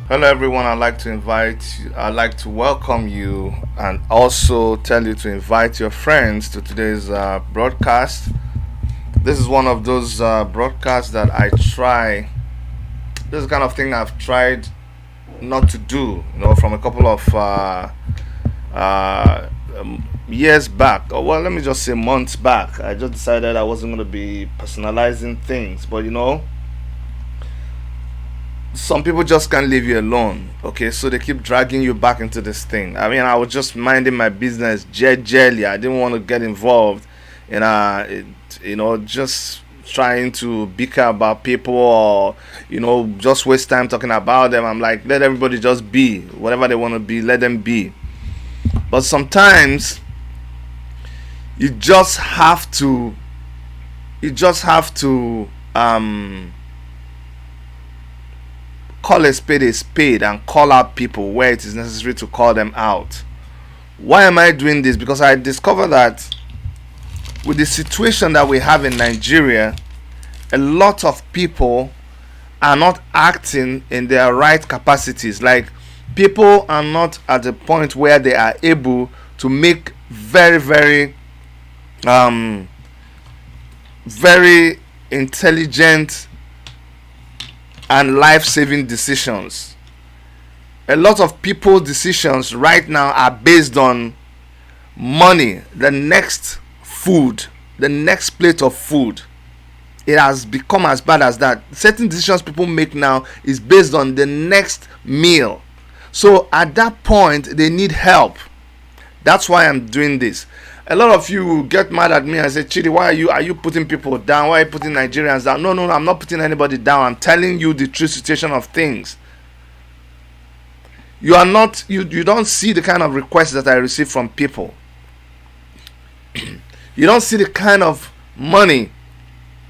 Hello everyone, I'd like to welcome you and also tell you to invite your friends to today's broadcast. This is one of those broadcasts that this is the kind of thing I've tried not to do, from a couple of years back, or well, let me just say months back. I just decided I wasn't going to be personalizing things, but some people just can't leave you alone, okay? So they keep dragging you back into this thing. I mean, I was just minding my business jelly. I didn't want to get involved in just trying to bicker about people or just waste time talking about them. I'm like, let everybody just be whatever they want to be, let them be. But sometimes you just have to call a spade and call out people where it is necessary to call them out. Why am I doing this? Because I discovered that with the situation that we have in Nigeria, a lot of people are not acting in their right capacities. Like, people are not at the point where they are able to make very, very very intelligent and life-saving decisions. A lot of people's decisions right now are based on money, the next food, the next plate of food. It has become as bad as that. Certain decisions people make now is based on the next meal. So at that point, they need help. That's why I'm doing this. A lot of you get mad at me and say, Chidi, why are you putting people down? Why are you putting Nigerians down? No, I'm not putting anybody down. I'm telling you the true situation of things. You don't see the kind of requests that I receive from people. You don't see the kind of money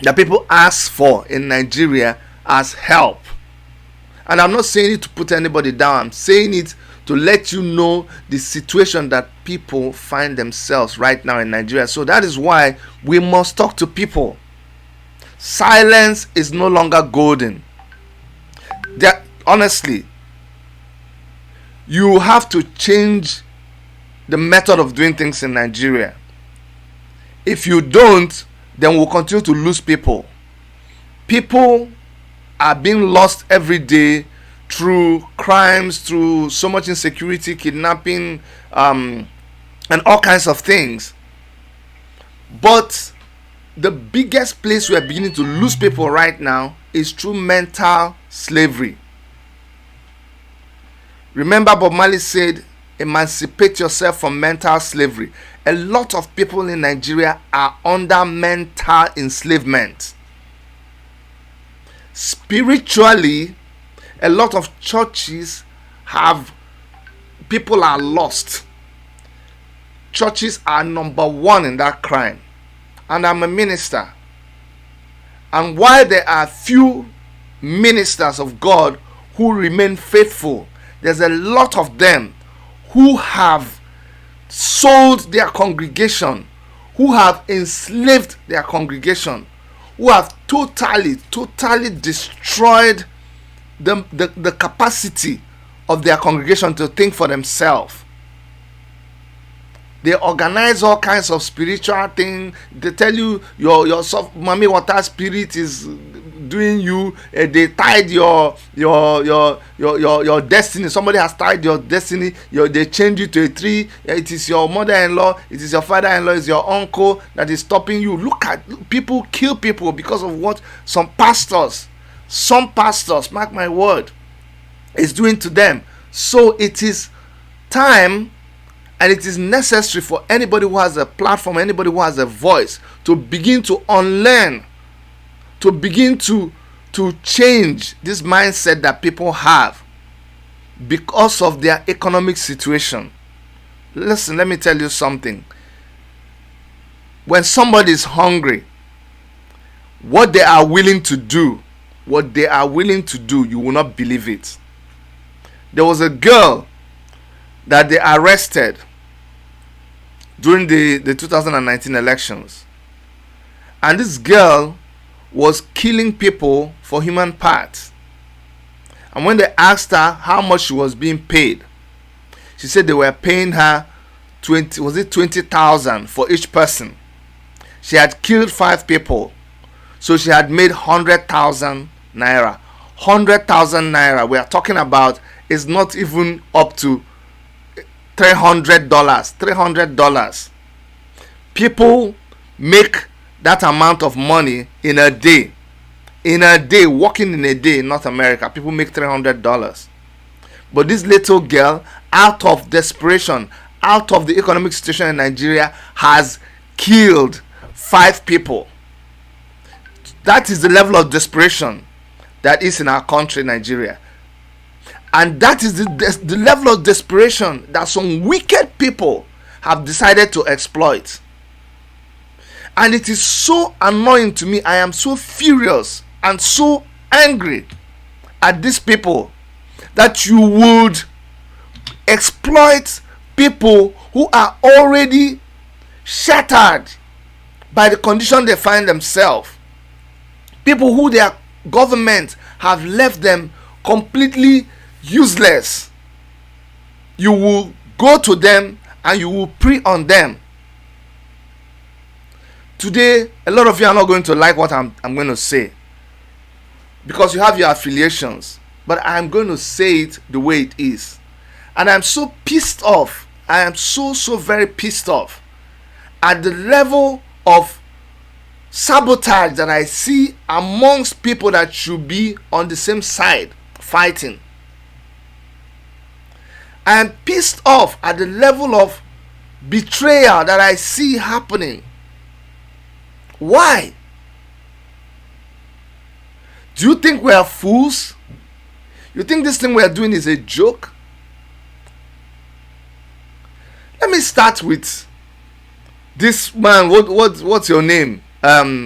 that people ask for in Nigeria as help. And I'm not saying it to put anybody down. I'm saying it to let you know the situation that people find themselves right now in Nigeria. So that is why we must talk to people. Silence is no longer golden. Honestly, you have to change the method of doing things in Nigeria. If you don't, then we'll continue to lose people. People are being lost every day through crimes, through so much insecurity, kidnapping, and all kinds of things. But the biggest place we are beginning to lose people right now is through mental slavery. Remember, Bob Marley said, emancipate yourself from mental slavery. A lot of people in Nigeria are under mental enslavement. Spiritually, a lot of churches people are lost. Churches are number one in that crime. And I'm a minister. And while there are few ministers of God who remain faithful, there's a lot of them who have sold their congregation, who have enslaved their congregation, who have totally destroyed the capacity of their congregation to think for themselves. They organize all kinds of spiritual things. They tell you your soft mommy water spirit is doing you. They tied your destiny. Somebody has tied your destiny. They change you to a tree. It is your mother-in-law. It is your father-in-law. It's your uncle that is stopping you. Look at people kill people because of what some pastors, mark my word, is doing to them. So it is time. And it is necessary for anybody who has a platform, anybody who has a voice, to begin to unlearn, to begin to change this mindset that people have because of their economic situation. Listen, let me tell you something. when somebody is hungry, what they are willing to do, you will not believe it. There was a girl that they arrested during the 2019 elections, and this girl was killing people for human parts. And when they asked her how much she was being paid, she said they were paying her 20,000 for each person. She had killed 5 people, so she had made 100,000 naira. 100,000 naira, we are talking about, is not even up to $300. $300. People make that amount of money in a day. Working in a day in North America, people make $300. But this little girl, out of desperation, out of the economic situation in Nigeria, has killed 5 people. That is the level of desperation that is in our country, Nigeria. And that is the level of desperation that some wicked people have decided to exploit. And it is so annoying to me. I am so furious and so angry at these people that you would exploit people who are already shattered by the condition they find themselves. People who their government have left them completely useless. You will go to them and you will prey on them. Today, a lot of you are not going to like what I'm going to say, because you have your affiliations, but I'm going to say it the way it is. And I'm so pissed off. I am so very pissed off at the level of sabotage that I see amongst people that should be on the same side fighting. I am pissed off at the level of betrayal that I see happening. Why? Do you think we are fools? You think this thing we are doing is a joke? Let me start with this man. What's your name? Leonard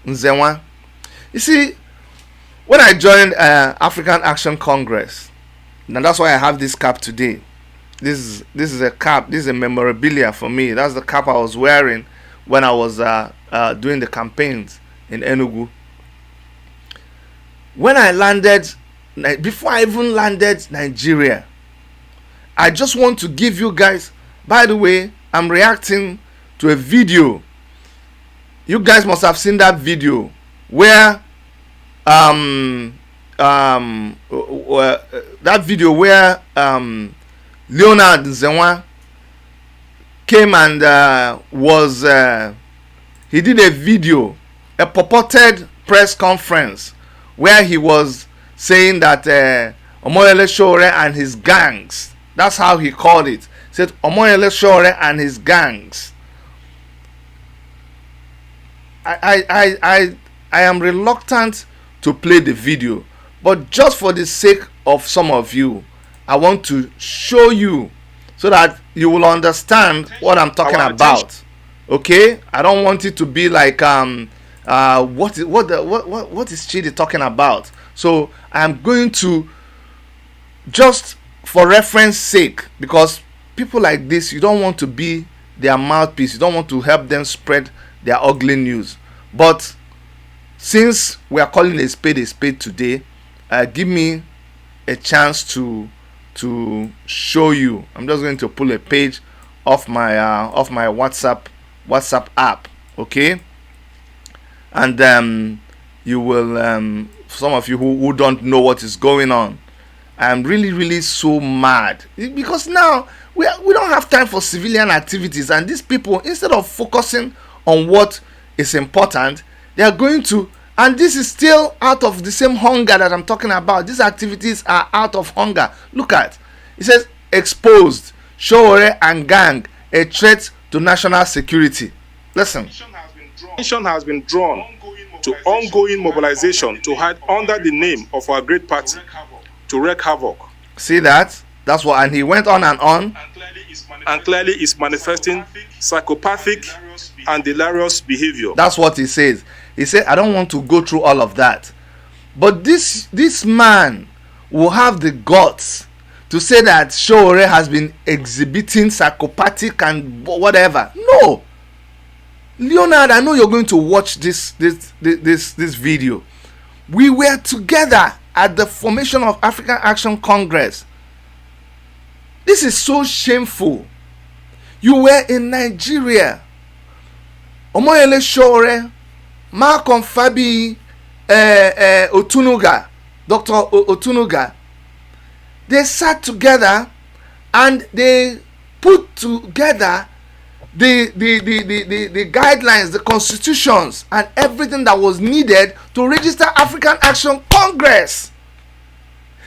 Nzewa. You see, when I joined African Action Congress, and that's why I have this cap today. This is a cap. This is a memorabilia for me. That's the cap I was wearing when I was doing the campaigns in Enugu. When I landed, before I even landed Nigeria, I just want to give you guys, by the way, I'm reacting to a video. You guys must have seen that video where Leonard Nzewa came and he did a video, a purported press conference where he was saying that Omoyele Shore and his gangs, that's how he called it, said Omoyele Shore and his gangs. I am reluctant to play the video, but just for the sake of some of you, I want to show you so that you will understand what I'm talking about. Okay? I don't want it to be like what is Chidi talking about? So I'm going to, just for reference sake, because people like this, you don't want to be their mouthpiece, you don't want to help them spread their ugly news. But since we are calling a spade today, give me a chance to show you. I'm just going to pull a page off my WhatsApp app, okay? And you will, some of you who don't know what is going on, I'm really so mad because now we don't have time for civilian activities, and these people, instead of focusing on what is important, they are going to, and this is still out of the same hunger that I'm talking about. These activities are out of hunger. Look at it. Says exposed Shore and gang, a threat to national security. Listen. Attention has been drawn to ongoing mobilization to hide under the name of our great party to wreak havoc. See that? That's what, and he went on and on. And clearly is manifesting psychopathic and delirious behavior. That's what he says. He said, I don't want to go through all of that. But this man will have the guts to say that Sowore has been exhibiting psychopathic and whatever. No. Leonard, I know you're going to watch this video. We were together at the formation of African Action Congress. This is so shameful. You were in Nigeria. Omoyele Sowore, Malcolm Fabi, Otunuga, Dr. Otunuga, they sat together and they put together the guidelines, the constitutions, and everything that was needed to register African Action Congress.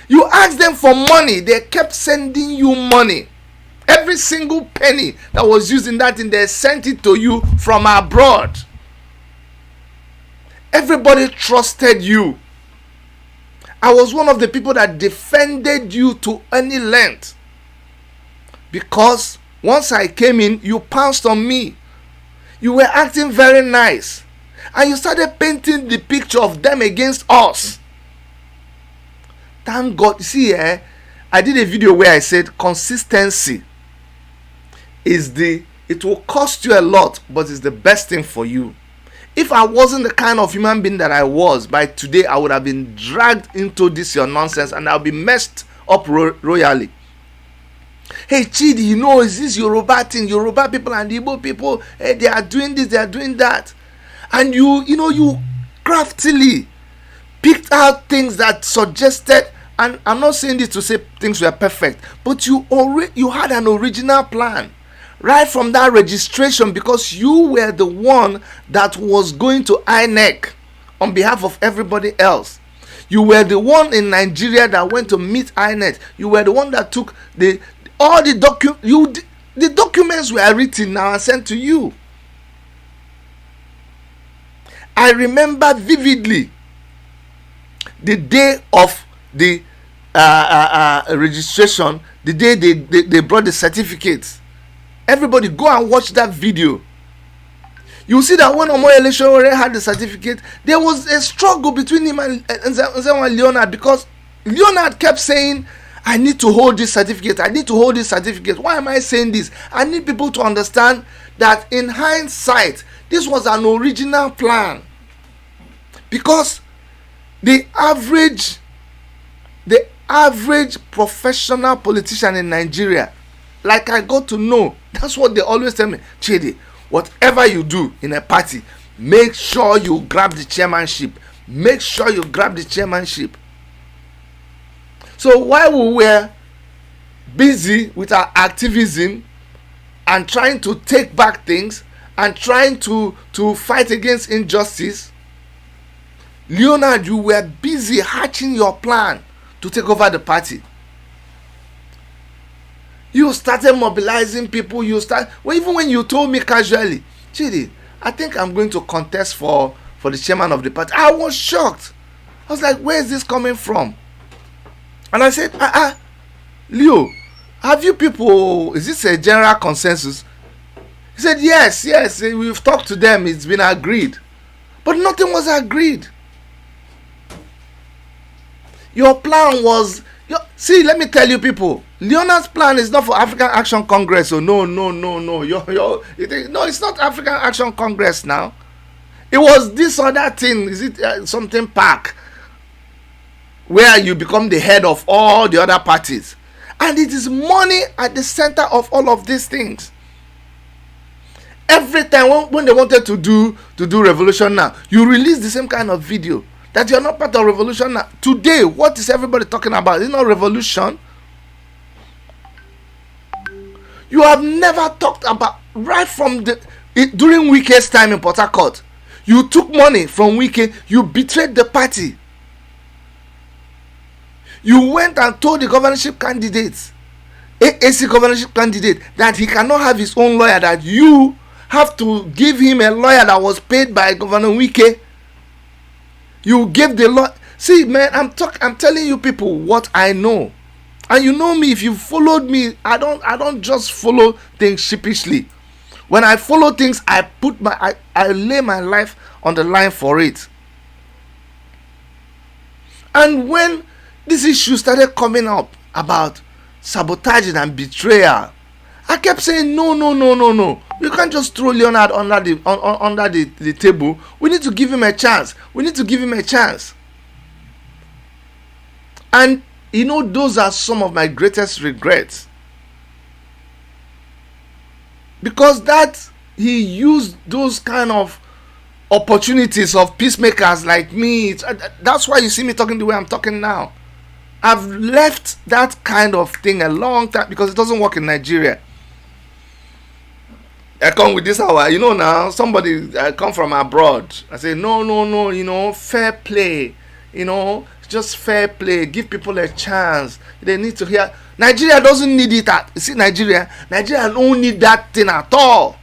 You asked them for money, they kept sending you money. Every single penny that was used in that thing, they sent it to you from abroad. Everybody trusted you. I was one of the people that defended you to any length. Because once I came in, you pounced on me. You were acting very nice. And you started painting the picture of them against us. Thank God. See, I did a video where I said consistency it will cost you a lot, but it's the best thing for you. If I wasn't the kind of human being that I was, by today I would have been dragged into this your nonsense and I'll be messed up royally. Hey Chidi, you know, is this Yoruba thing? Yoruba people and Igbo people, they are doing this, they are doing that. And you craftily picked out things that suggested, and I'm not saying this to say things were perfect, but you had an original plan right from that registration, because you were the one that was going to INEC on behalf of everybody else. You were the one in Nigeria that went to meet INEC. You were the one that took the documents were written now and sent to you. I remember vividly the day of the registration, the day they brought the certificates. Everybody go and watch that video. You see that when Omoyele Sowore had the certificate, there was a struggle between him and Leonard, because Leonard kept saying, I need to hold this certificate. I need to hold this certificate. Why am I saying this? I need people to understand that in hindsight, this was an original plan. Because the average professional politician in Nigeria, like I got to know, that's what they always tell me, Chidi, whatever you do in a party, make sure you grab the chairmanship. Make sure you grab the chairmanship. So while we were busy with our activism and trying to take back things and trying to fight against injustice, Leonard, you were busy hatching your plan to take over the party. You started mobilizing people. Even when you told me casually, Chidi, I think I'm going to contest for the chairman of the party, I was shocked. I was like, where is this coming from? And I said, Leo, have you people, is this a general consensus? He said, yes, we've talked to them, it's been agreed. But nothing was agreed. Your plan was, see, let me tell you people, Leonard's plan is not for African Action Congress. So no. No, it's not African Action Congress now. It was this other thing. Is it something park where you become the head of all the other parties? And it is money at the center of all of these things. Every time when they wanted to do revolution now, you release the same kind of video that you're not part of revolution now. Today, what is everybody talking about? It's not revolution. You have never talked about, right from during Wike's time in Port Harcourt, you took money from Wike, you betrayed the party. You went and told the governorship candidates, AC governorship candidate, that he cannot have his own lawyer, that you have to give him a lawyer that was paid by Governor Wike. You gave the law. See, man, I'm telling you people what I know. And you know me, if you followed me, I don't just follow things sheepishly. When I follow things, I lay my life on the line for it. And when this issue started coming up about sabotaging and betrayal, I kept saying, no. You can't just throw Leonard under the table. We need to give him a chance. And those are some of my greatest regrets. Because that he used those kind of opportunities of peacemakers like me. That's why you see me talking the way I'm talking now. I've left that kind of thing a long time because it doesn't work in Nigeria. I come with this hour, now somebody I come from abroad. I say no, fair play, just fair play. Give people a chance. They need to hear. Nigeria doesn't need it. You see, Nigeria don't need that thing at all.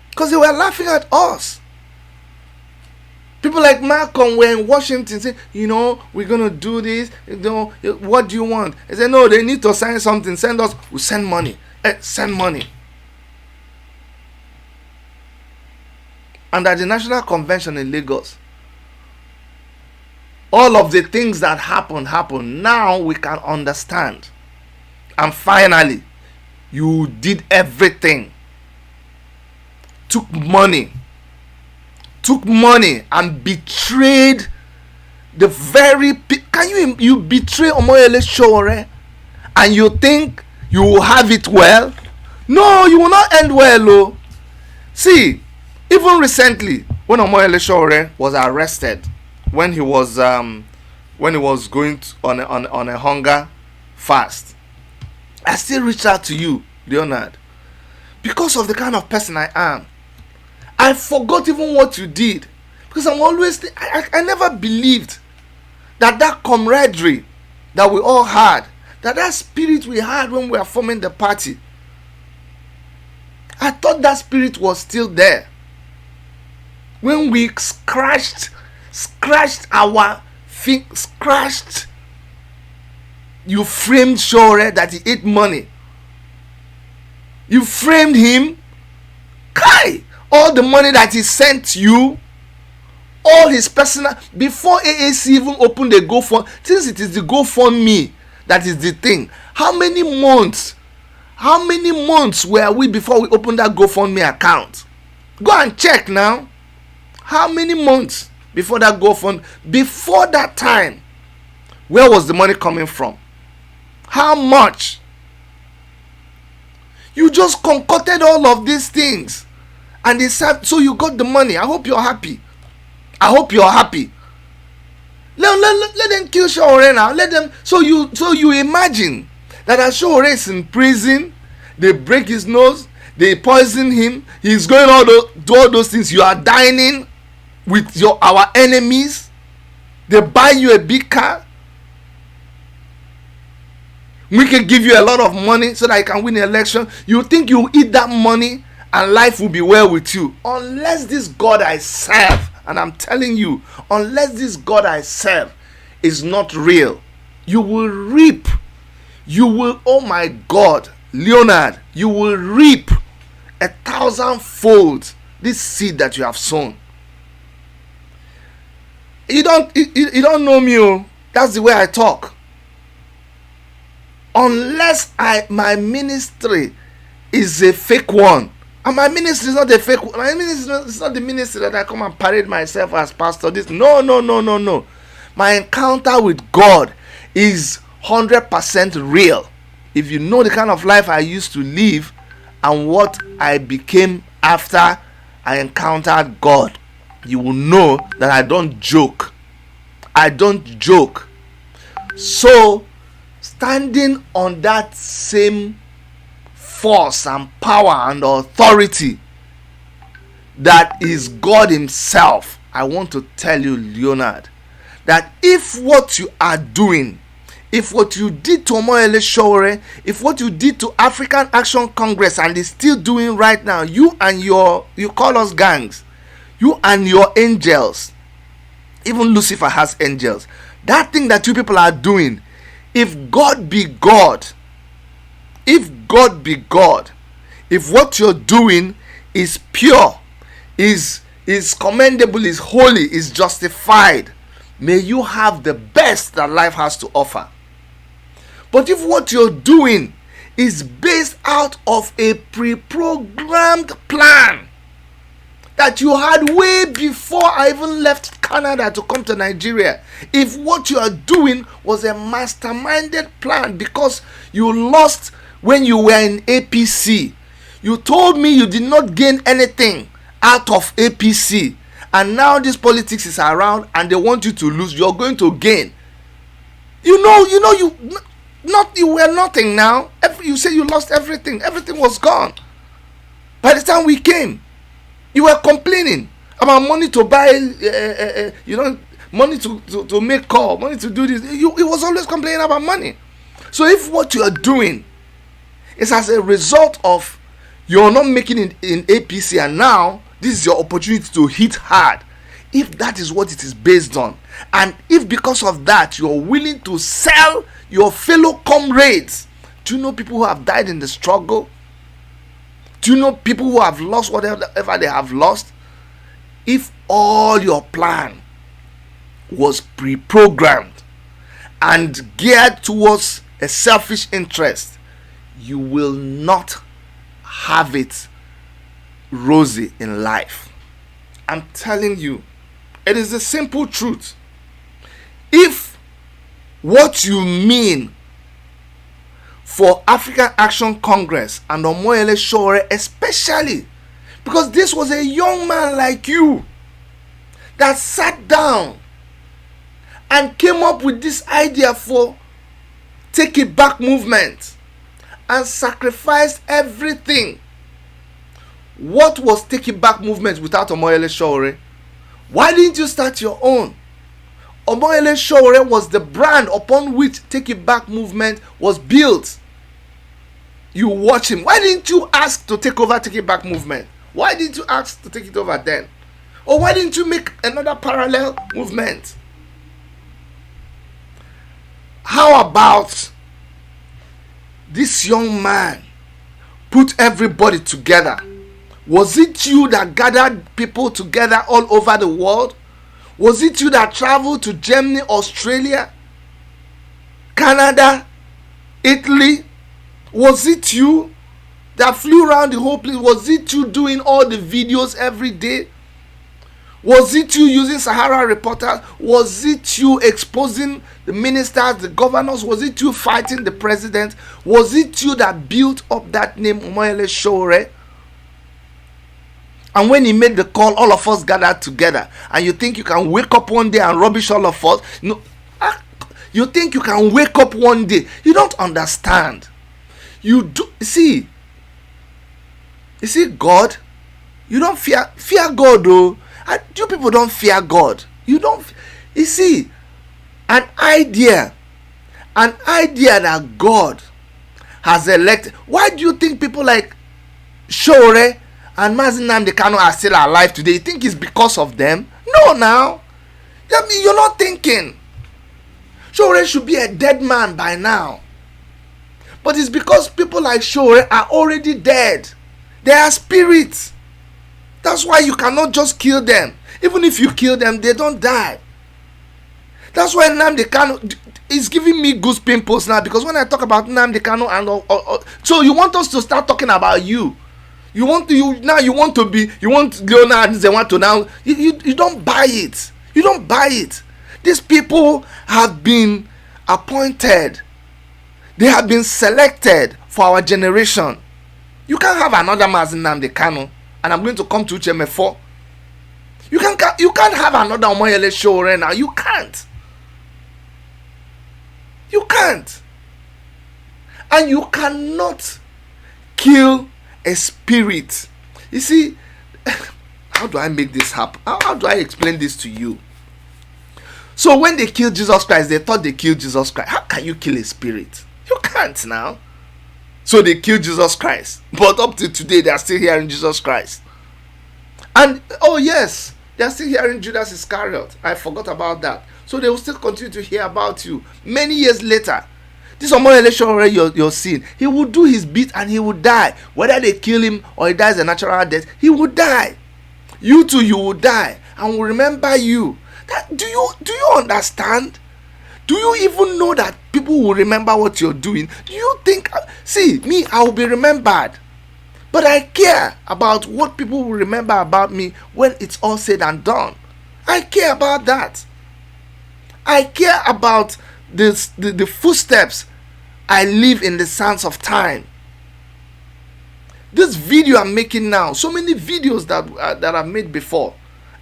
Because they were laughing at us. People like Malcolm were in Washington saying, we're going to do this. What do you want? They said, no, they need to sign something. Send us. We'll send money. Send money. And at the National Convention in Lagos, all of the things that happened. Now we can understand. And finally, you did everything. Took money and betrayed the very can you betray Omoyele Sowore and you think you will have it well? No, you will not end well. See, even recently when Omoyele Sowore was arrested, when he was going on a hunger fast, I still reached out to you, Leonard, because of the kind of person I am. I forgot even what you did, because I'm always I never believed that camaraderie that we all had, that spirit we had when we were forming the party, I thought that spirit was still there. When we scratched our feet, you framed Sowore that he ate money. You framed him. Kai! All the money that he sent you, all his personal, before AAC even opened the GoFundMe, since it is the GoFundMe that is the thing. How many months were we before we opened that GoFundMe account? Go and check now. How many months before that GoFundMe? Before that time, where was the money coming from? How much? You just concocted all of these things. And they said, so you got the money. I hope you're happy. Let them kill Sowore now. Let them. So you imagine that as Sowore is in prison, they break his nose, they poison him. He's going do all those things. You are dining with our enemies. They buy you a big car. We can give you a lot of money so that you can win the election. You think you eat that money and life will be well with you, unless this God I serve, and I'm telling you, unless this God I serve is not real, you will reap. Oh my God, Leonard, you will reap 1,000-fold this seed that you have sown. You don't know me. That's the way I talk. Unless my ministry is a fake one. And my ministry is not a fake one. My ministry is not the ministry that I come and parade myself as pastor. No. My encounter with God is 100% real. If you know the kind of life I used to live and what I became after I encountered God, you will know that I don't joke. So, standing on that same force and power and authority that is God himself, I want to tell you, Leonard, that if what you are doing, if what you did to Omoyele Sowore, if what you did to African Action Congress and is still doing right now, you call us gangs, you and your angels, even Lucifer has angels, that thing that you people are doing If God be God, if God be God, if what you're doing is pure, is commendable, is holy, is justified, may you have the best that life has to offer. But if what you're doing is based out of a pre-programmed plan that you had way before I even left Canada to come to Nigeria, if what you are doing was a masterminded plan because you lost when you were in APC, you told me you did not gain anything out of APC, and now this politics is around and they want you to lose, you're going to gain. You were nothing now. You say you lost everything. Everything was gone. By the time we came, you were complaining about money to buy, money to make call, money to do this. You was always complaining about money. So if what you are doing is as a result of you're not making it in APC, and now this is your opportunity to hit hard, if that is what it is based on, and if because of that you're willing to sell your fellow comrades, do you know people who have died in the struggle? Do you know people who have lost whatever they have lost? If all your plan was pre-programmed and geared towards a selfish interest, you will not have it rosy in life. I'm telling you, it is the simple truth. If what you mean for African Action Congress and Omoyele Sowore especially, because this was a young man like you that sat down and came up with this idea for Take It Back movement and sacrificed everything. What was Take It Back movement without Omoyele Sowore? Why didn't you start your own? Omoyele Sowore was the brand upon which Take It Back movement was built. You watch him. Why didn't you ask to take over Take It Back movement? Why didn't you ask to take it over then? Or why didn't you make another parallel movement? How about this young man put everybody together? Was it you that gathered people together all over the world? Was it you that traveled to Germany, Australia, Canada, Italy? Was it you that flew around the whole place? Was it you doing all the videos every day? Was it you using Sahara Reporters? Was it you exposing the ministers, the governors? Was it you fighting the president? Was it you that built up that name, Omoyele Sowore? And when he made the call, all of us gathered together. And you think you can wake up one day and rubbish all of us? No. You think you can wake up one day? You don't understand. You do. You see God? You don't fear God though. You people don't fear God. You don't. You see, an idea that God has elected. Why do you think people like Sowore and Mazi Nnamdi Kanu are still alive today? You think it's because of them? No, now. I mean, you're not thinking. Sowore should be a dead man by now. But it's because people like Sowore are already dead. They are spirits. That's why you cannot just kill them. Even if you kill them, they don't die. That's why Nnamdi Kanu is giving me goose pimples now, because when I talk about Nnamdi Kanu and so you want us to start talking about you. You want Leonard, they want to now. You don't buy it. You don't buy it. These people have been appointed. They have been selected for our generation. You can't have another Mazi Nnamdi Kanu, and I'm going to come to Mefoh. You can't have another Omoyele Sowore now. You can't. You can't. And you cannot kill a spirit. You see, how do I make this happen? How do I explain this to you? So when they killed Jesus Christ, they thought they killed Jesus Christ. How can you kill a spirit? You can't now. So they killed Jesus Christ. But up to today, they are still hearing Jesus Christ. And, oh yes, they are still hearing Judas Iscariot. I forgot about that. So they will still continue to hear about you. Many years later, This Omoyele Sowore you're seeing, he will do his bit and he will die. Whether they kill him or he dies a natural death, he will die. You too, you will die, and will remember you. Do you understand? Do you even know that people will remember what you're doing? Do you think? See, me, I will be remembered, but I care about what people will remember about me when it's all said and done. I care about that. I care about the footsteps I leave in the sands of time. This video I'm making now, so many videos that I've made before,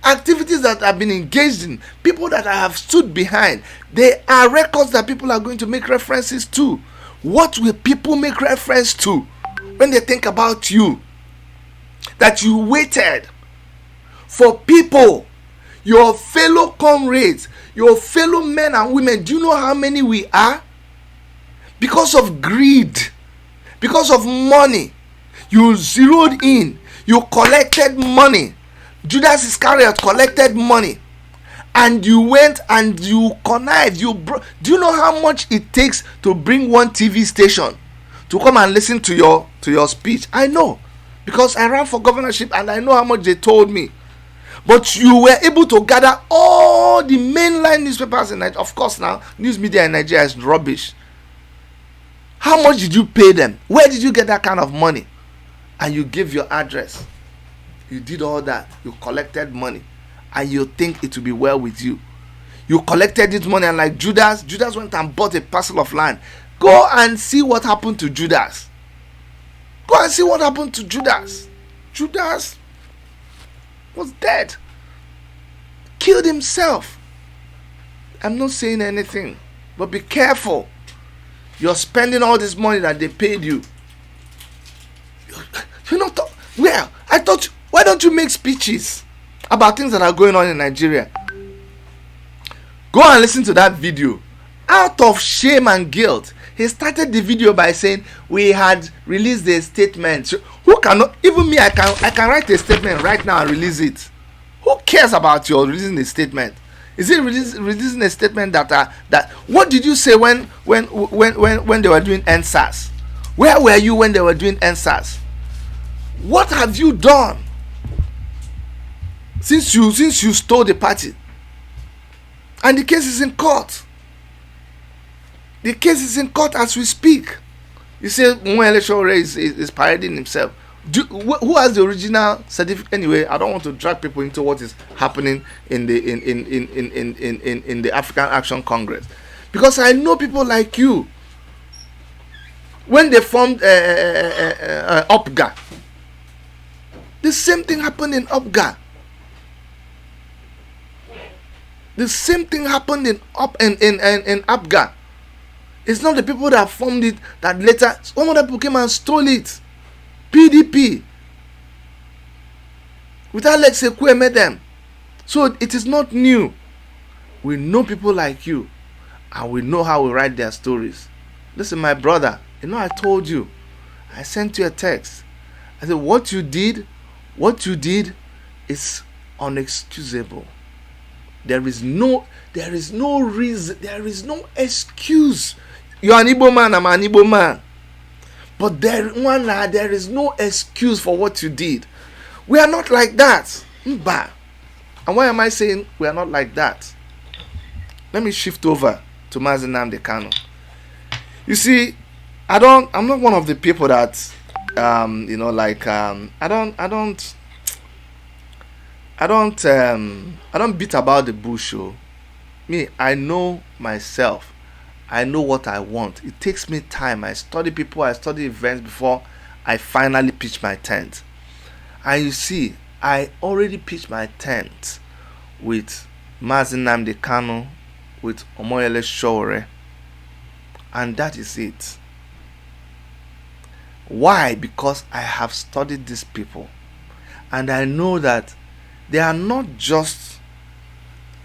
activities that I've been engaged in, people that I have stood behind, they are records that people are going to make references to. What will people make reference to when they think about you? That you waited for people, your fellow comrades, your fellow men and women. Do you know how many we are? Because of greed, because of money, you zeroed in, you collected money. Judas Iscariot collected money, and you went and you connived. Do you know how much it takes to bring one TV station to come and listen to your speech? I know, because I ran for governorship and I know how much they told me. But you were able to gather all the mainline newspapers in Nigeria. Of course, now news media in Nigeria is rubbish. How much did you pay them? Where did you get that kind of money? And you gave your address. You did all that. You collected money, and you think it will be well with you. You collected this money, and like Judas went and bought a parcel of land. Go and see what happened to Judas. Go and see what happened to Judas. Judas was dead. Killed himself. I'm not saying anything, but be careful. You're spending all this money that they paid you. You're not. Well, I thought. Why don't you make speeches about things that are going on in Nigeria? Go and listen to that video. Out of shame and guilt, he started the video by saying we had released a statement. So who cannot? Even me, I can write a statement right now and release it. Who cares about your releasing a statement? Is it releasing a statement that what did you say when they were doing NSAS? Where were you when they were doing NSAS? What have you done since you stole the party? And the case is in court. The case is in court as we speak. You say Omoyele Sowore is parading himself. Who has the original certificate? Anyway, I don't want to drag people into what is happening in the African Action Congress, because I know people like you. When they formed UPGA, the same thing happened in UPGA. The same thing happened in UPGA. It's not the people that formed it that later some other people came and stole it. PDP. Without Alex Ekwe met them. So it is not new. We know people like you, and we know how we write their stories. Listen, my brother, I told you. I sent you a text. I said, what you did is unexcusable. There is no reason, there is no excuse. You're an Igbo man, I'm an Igbo man. But there is no excuse for what you did. We are not like that. Mba. And why am I saying we are not like that? Let me shift over to Mazi Nnamdi Kanu. You see, I'm not one of the people that I don't beat about the bush. Me, I know myself. I know what I want. It takes me time. I study people, I study events before I finally pitch my tent. And you see, I already pitched my tent with Mazi Nnamdi Kanu, with Omoyele Sowore, and that is it. Why? Because I have studied these people, and I know that they are not just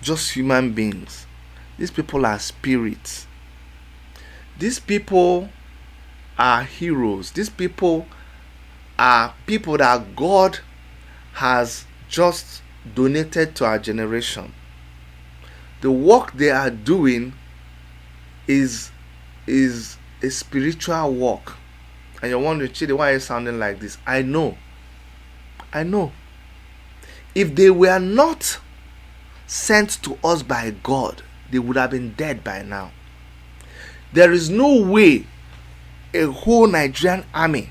human beings. These people are spirits. These people are heroes. These people are people that God has just donated to our generation. The work they are doing is a spiritual walk, and you're wondering, Chidi, why are you sounding like this? I know. If they were not sent to us by God, they would have been dead by now. There is no way a whole Nigerian army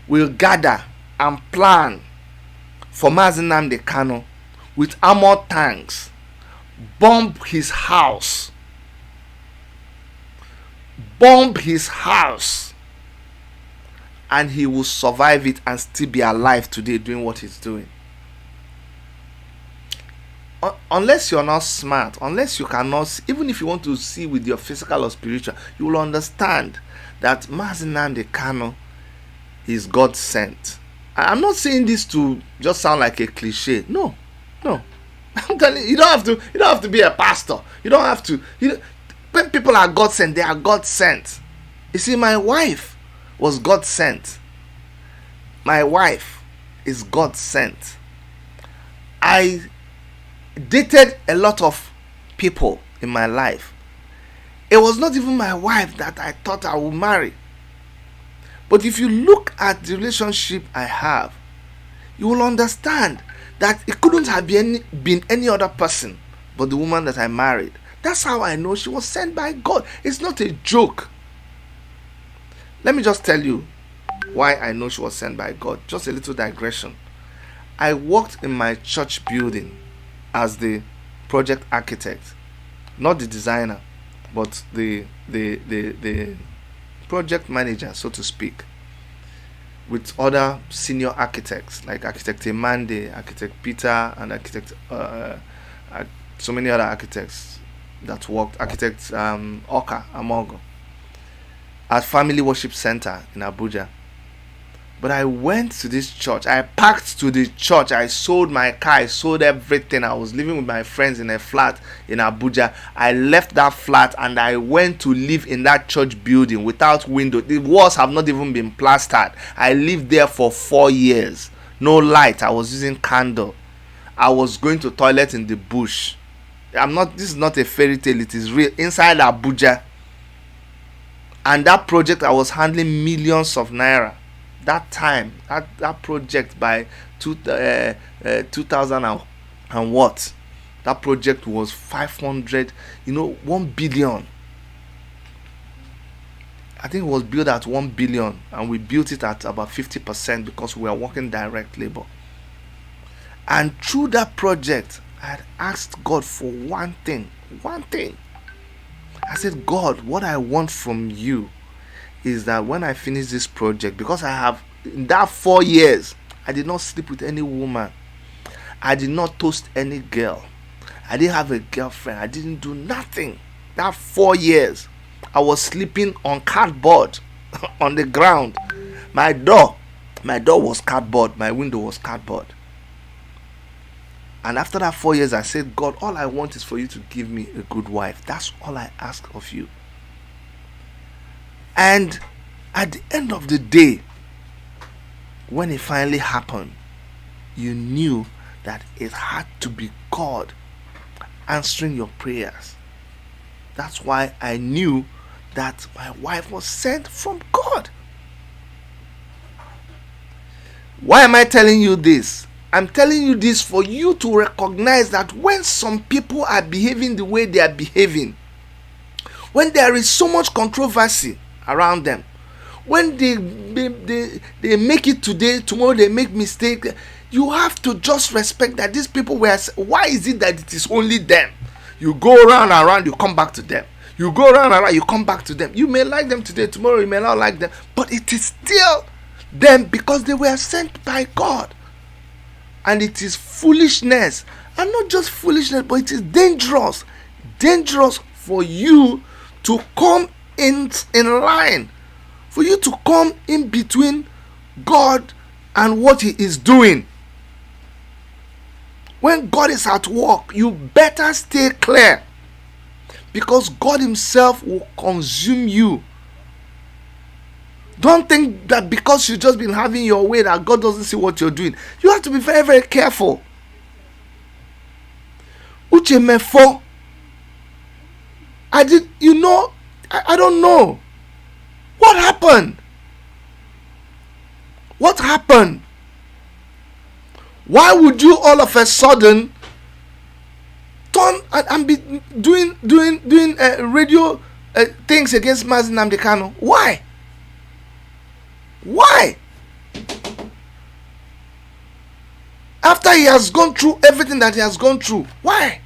will gather and plan for Mazi Nnamdi Kanu with armored tanks, bomb his house, and he will survive it and still be alive today doing what he's doing. Unless you're not smart, unless you cannot, even if you want to see with your physical or spiritual, you will understand that Mazi Nnamdi Kanu is God sent. I'm not saying this to just sound like a cliche. No. I'm telling you, you don't have to be a pastor. You don't have to. When people are God sent, they are God sent. You see, my wife was God sent. My wife is God sent. I dated a lot of people in my life. It was not even my wife that I thought I would marry. But if you look at the relationship I have, you will understand that it couldn't have been any other person but the woman that I married. That's how I know she was sent by God. It's not a joke. Let me just tell you why I know she was sent by God. Just a little digression. I worked in my church building as the project architect, not the designer, but the project manager, so to speak, with other senior architects like Architect Emande, Architect Peter, and Architect so many other architects that worked, Architect Oka Amogo, at Family Worship Center in Abuja. But I went to this church. I packed to the church. I sold my car. I sold everything. I was living with my friends in a flat in Abuja. I left that flat and I went to live in that church building without window. The walls have not even been plastered. I lived there for 4 years. No light. I was using candle. I was going to toilet in the bush. This is not a fairy tale. It is real. Inside Abuja. And that project, I was handling millions of naira. That time, that project by 2000 and what? That project was 500, 1 billion. I think it was built at 1 billion, and we built it at about 50% because we were working direct labor. And through that project, I had asked God for one thing. I said, God, what I want from you is that when I finish this project, because I have, in that 4 years, I did not sleep with any woman. I did not toast any girl. I didn't have a girlfriend. I didn't do nothing. That 4 years, I was sleeping on cardboard on the ground. My door was cardboard. My window was cardboard. And after that 4 years, I said, God, all I want is for you to give me a good wife. That's all I ask of you. And at the end of the day, when it finally happened, you knew that it had to be God answering your prayers. That's why I knew that my wife was sent from God. Why am I telling you this? I'm telling you this for you to recognize that when some people are behaving the way they are behaving, when there is so much controversy around them, when they make it today, tomorrow they make mistake, you have to just respect that these people were. Why is it that it is only them? You go around, you come back to them. You go around, you come back to them. You may like them today, tomorrow you may not like them, but it is still them because they were sent by God. And it is foolishness, and not just foolishness, but it is dangerous for you to come in line, for you to come in between God and what He is doing. When God is at work, you better stay clear, because God Himself will consume you. Don't think that because you've just been having your way that God doesn't see what you're doing. You have to be very, very careful. Mefoh, I I don't know. What happened? What happened? Why would you all of a sudden turn and be doing radio things against Mazi Nnamdi Kanu? Why? Why? After he has gone through everything that he has gone through, why?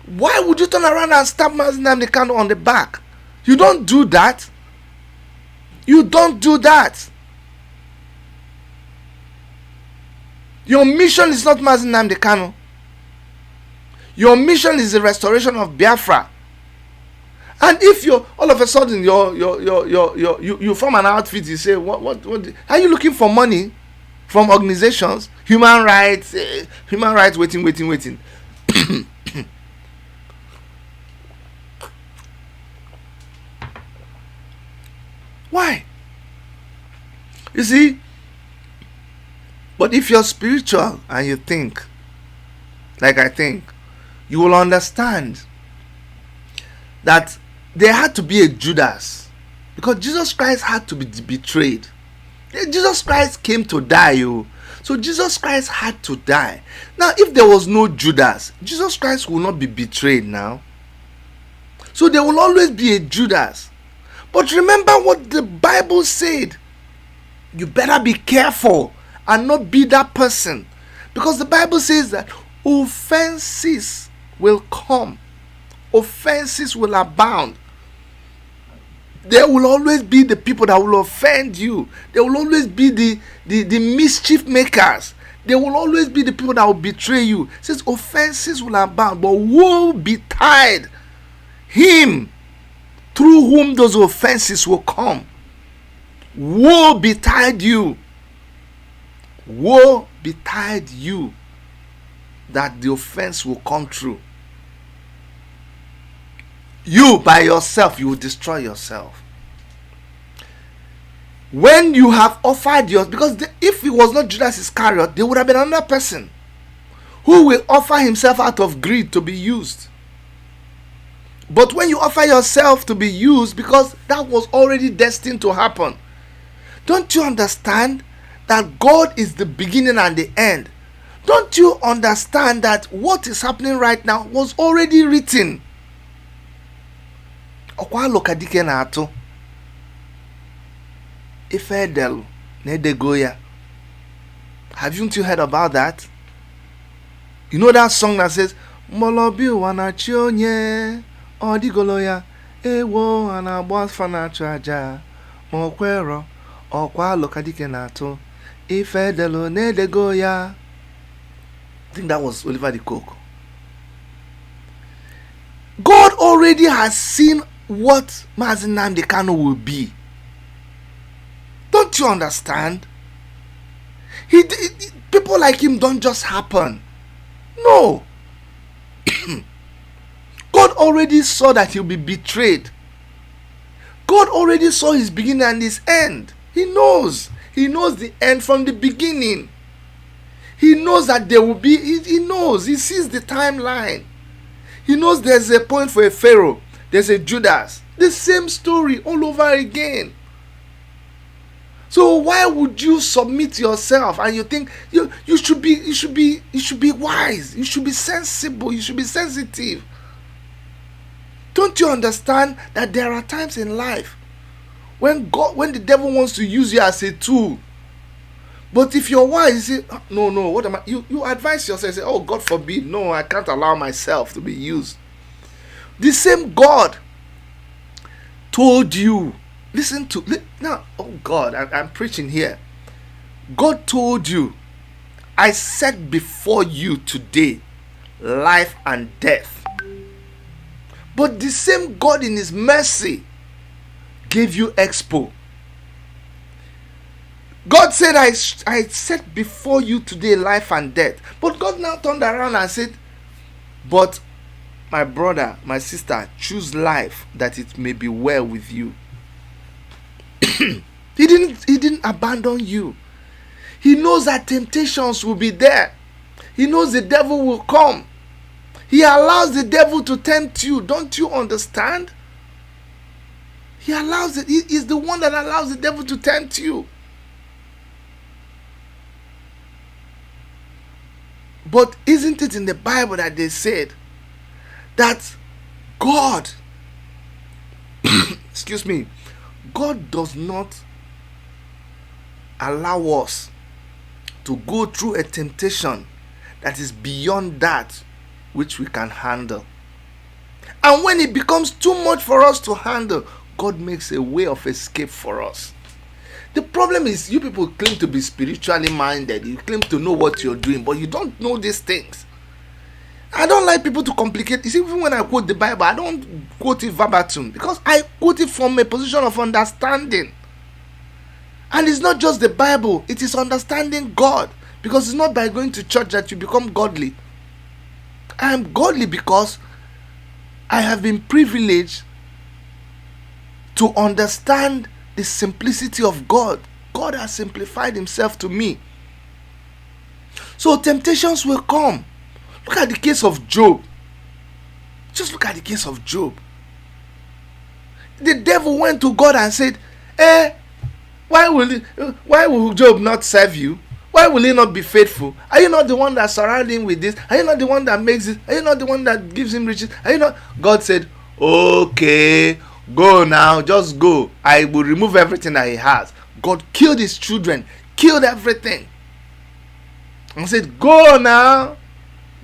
Why would you turn around and stab Mazi Nnamdi Kanu on the back? You don't do that. You don't do that. Your mission is not Mazi Nnamdi Kanu. Your mission is the restoration of Biafra. And if you all of a sudden you form an outfit, you say what are you looking for money from organizations, human rights, waiting. Why? You see, but if you're spiritual and you think like I think, you will understand that there had to be a Judas, because Jesus Christ had to be betrayed. Jesus Christ came to die, so Jesus Christ had to die. Now, if there was no Judas, Jesus Christ will not be betrayed now. So there will always be a Judas. But remember what the Bible said. You better be careful and not be that person, because the Bible says that offenses will come, offenses will abound. There will always be the people that will offend you. There will always be the mischief makers. There will always be the people that will betray you. It says offenses will abound, but woe betide him through whom those offenses will come. Woe betide you. Woe betide you that the offense will come true. You by yourself, you will destroy yourself. When you have offered yours, because if it was not Judas Iscariot, there would have been another person who will offer himself out of greed to be used. But when you offer yourself to be used, because that was already destined to happen, don't you understand that God is the beginning and the end? Don't you understand that what is happening right now was already written? Okwa lokadike na ato ifedelu nedegoya. Haven't you heard about that? You know that song that says Molobi wanachionye odigoloya ewo anagba fanachu aja mokwero okwa lokadike na ato ifedelu nedegoya. I think that was Oliver the Coke. God already has seen what Mazi Nnamdi Kanu will be. Don't you understand? People like him don't just happen. No. God already saw that he'll be betrayed. God already saw his beginning and his end. He knows. He knows the end from the beginning. He knows that there will be, he knows, he sees the timeline. He knows there's a point for a Pharaoh, there's a Judas. The same story all over again. So why would you submit yourself and you think you should be wise, you should be sensible, you should be sensitive? Don't you understand that there are times in life when the devil wants to use you as a tool? But if you're wise, you say, no, what am I? You advise yourself, say, oh, God forbid, no, I can't allow myself to be used. The same God told you, now, oh God, I'm preaching here. God told you, I set before you today life and death. But the same God in his mercy gave you expo. God said, I set before you today life and death. But God now turned around and said, but my brother, my sister, choose life that it may be well with you. He didn't abandon you. He knows that temptations will be there. He knows the devil will come. He allows the devil to tempt you. Don't you understand? He allows it. He is the one that allows the devil to tempt you. But isn't it in the Bible that they said that God, excuse me, God does not allow us to go through a temptation that is beyond that which we can handle. And when it becomes too much for us to handle, God makes a way of escape for us. The problem is, you people claim to be spiritually minded. You claim to know what you're doing, but you don't know these things. I don't like people to complicate. You see, even when I quote the Bible, I don't quote it verbatim, because I quote it from a position of understanding. And it's not just the Bible, it is understanding God. Because it's not by going to church that you become godly. I am godly because I have been privileged to understand the simplicity of God. God has simplified himself to me. So temptations will come. Look at the case of Job. Just look at the case of Job. The devil went to God and said, why will Job not serve you? Why will he not be faithful? Are you not the one that surrounds him with this? Are you not the one that makes it? Are you not the one that gives him riches? Are you not? God said, okay, go now, just go. I will remove everything that he has. God killed his children, killed everything, and said, go now,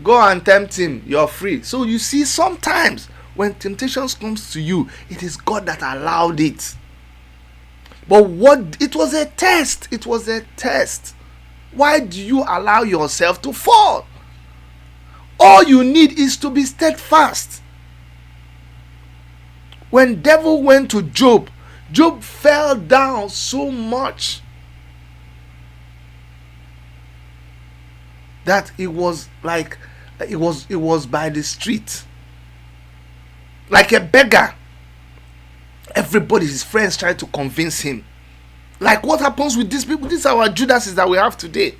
go and tempt him, you're free. So you see, sometimes when temptations comes to you, it is God that allowed it. But it was a test. It was a test. Why do you allow yourself to fall? All you need is to be steadfast. When devil went to Job, Job fell down so much that it was like it was by the street, like a beggar. Everybody, his friends, tried to convince him. Like what happens with these people? These are our Judases that we have today.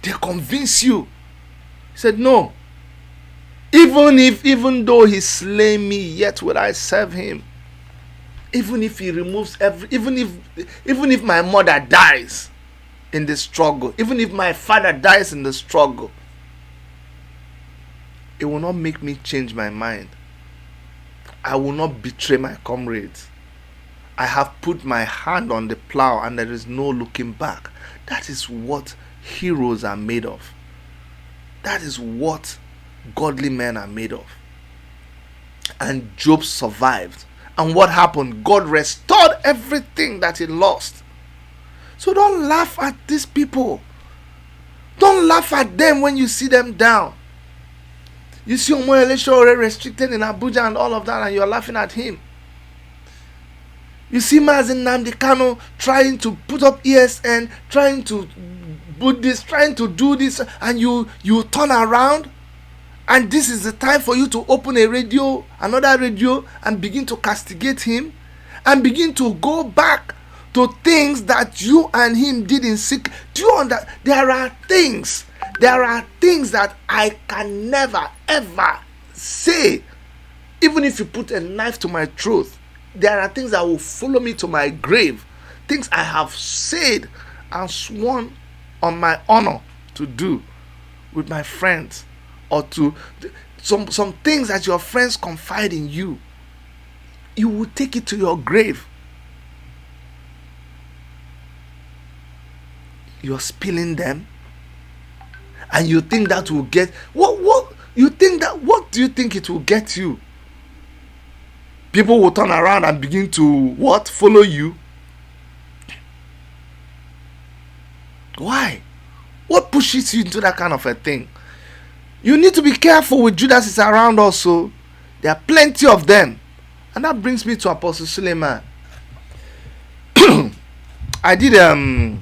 They convince you. He said, no. Even though he slay me, yet will I serve him. Even if he removes even if my mother dies in the struggle, even if my father dies in the struggle, it will not make me change my mind. I will not betray my comrades. I have put my hand on the plow and there is no looking back. That is what heroes are made of. That is what godly men are made of. And Job survived. And what happened? God restored everything that he lost. So don't laugh at these people. Don't laugh at them when you see them down. You see Omoyele already restricted in Abuja and all of that, and you're laughing at him. You see Mazi Nnamdi Kanu trying to put up ESN, trying to put this, trying to do this, and you turn around, and this is the time for you to open a radio, another radio, and begin to castigate him, and begin to go back to things that you and him did in secret. Do you understand? There are things that I can never ever say, even if you put a knife to my throat. There are things that will follow me to my grave. Things I have said and sworn on my honor to do with my friends, or to some things that your friends confide in you. You will take it to your grave. You're spilling them, and you think that will get what you think that what do you think it will get you? People will turn around and begin to what? Follow you. Why? What pushes you into that kind of a thing? You need to be careful with Judases around also. There are plenty of them. And that brings me to Apostle Suleiman. I did a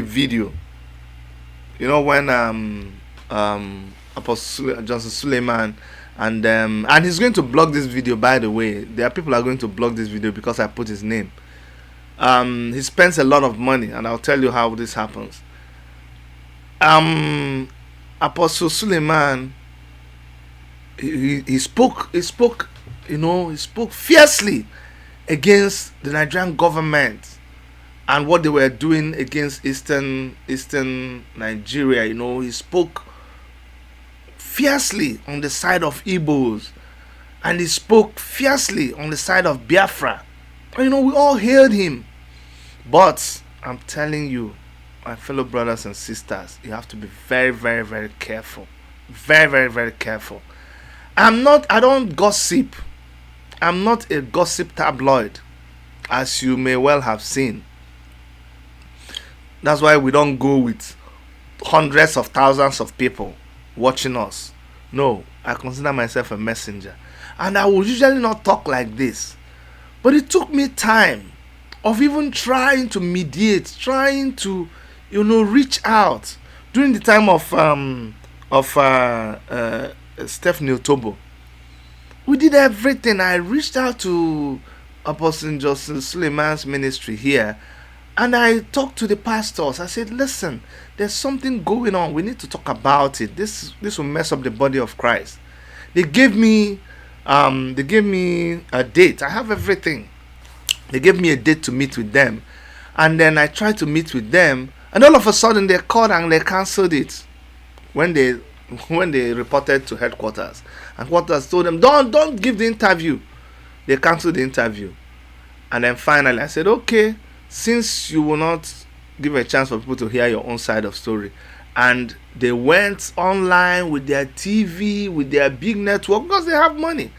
video. You know, when Apostle Johnson Suleiman and he's going to blog this video, by the way. There are people who are going to blog this video because I put his name. He spends a lot of money, and I'll tell you how this happens. Apostle Suleiman, he spoke, he spoke fiercely against the Nigerian government and what they were doing against eastern Nigeria. He spoke fiercely on the side of Igbos, and he spoke fiercely on the side of Biafra. We all hailed him. But I'm telling you, my fellow brothers and sisters, you have to be very, very, very careful. Very, very, very careful. I don't gossip. I'm not a gossip tabloid, as you may well have seen. That's why we don't go with hundreds of thousands of people watching us. No, I consider myself a messenger. And I would usually not talk like this. But it took me time of even trying to mediate, trying to, reach out. During the time of Stephanie Otobo, we did everything. I reached out to Apostle Joseph Suleiman's ministry here, and I talked to the pastors. I said, listen, there's something going on. We need to talk about it. This will mess up the body of Christ. They gave me a date. I have everything. They gave me a date to meet with them, and then I tried to meet with them, and all of a sudden they called and they cancelled it when they reported to headquarters. And headquarters told them, don't give the interview. They cancelled the interview. And then finally I said, okay, since you will not give a chance for people to hear your own side of story, and they went online with their TV, with their big network, because they have money,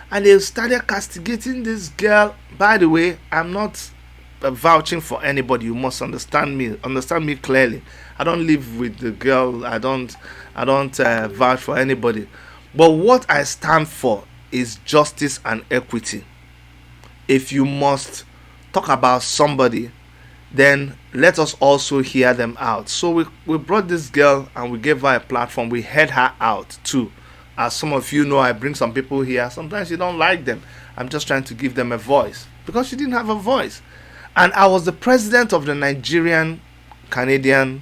and they started castigating this girl. By the way, I'm not vouching for anybody. You must understand me clearly. I don't live with the girl. I don't vouch for anybody. But what I stand for is justice and equity. If you must talk about somebody, then let us also hear them out. So we brought this girl and we gave her a platform. We heard her out too. As some of you know, I bring some people here. Sometimes you don't like them. I'm just trying to give them a voice, because she didn't have a voice. And I was the president of the Nigerian Canadian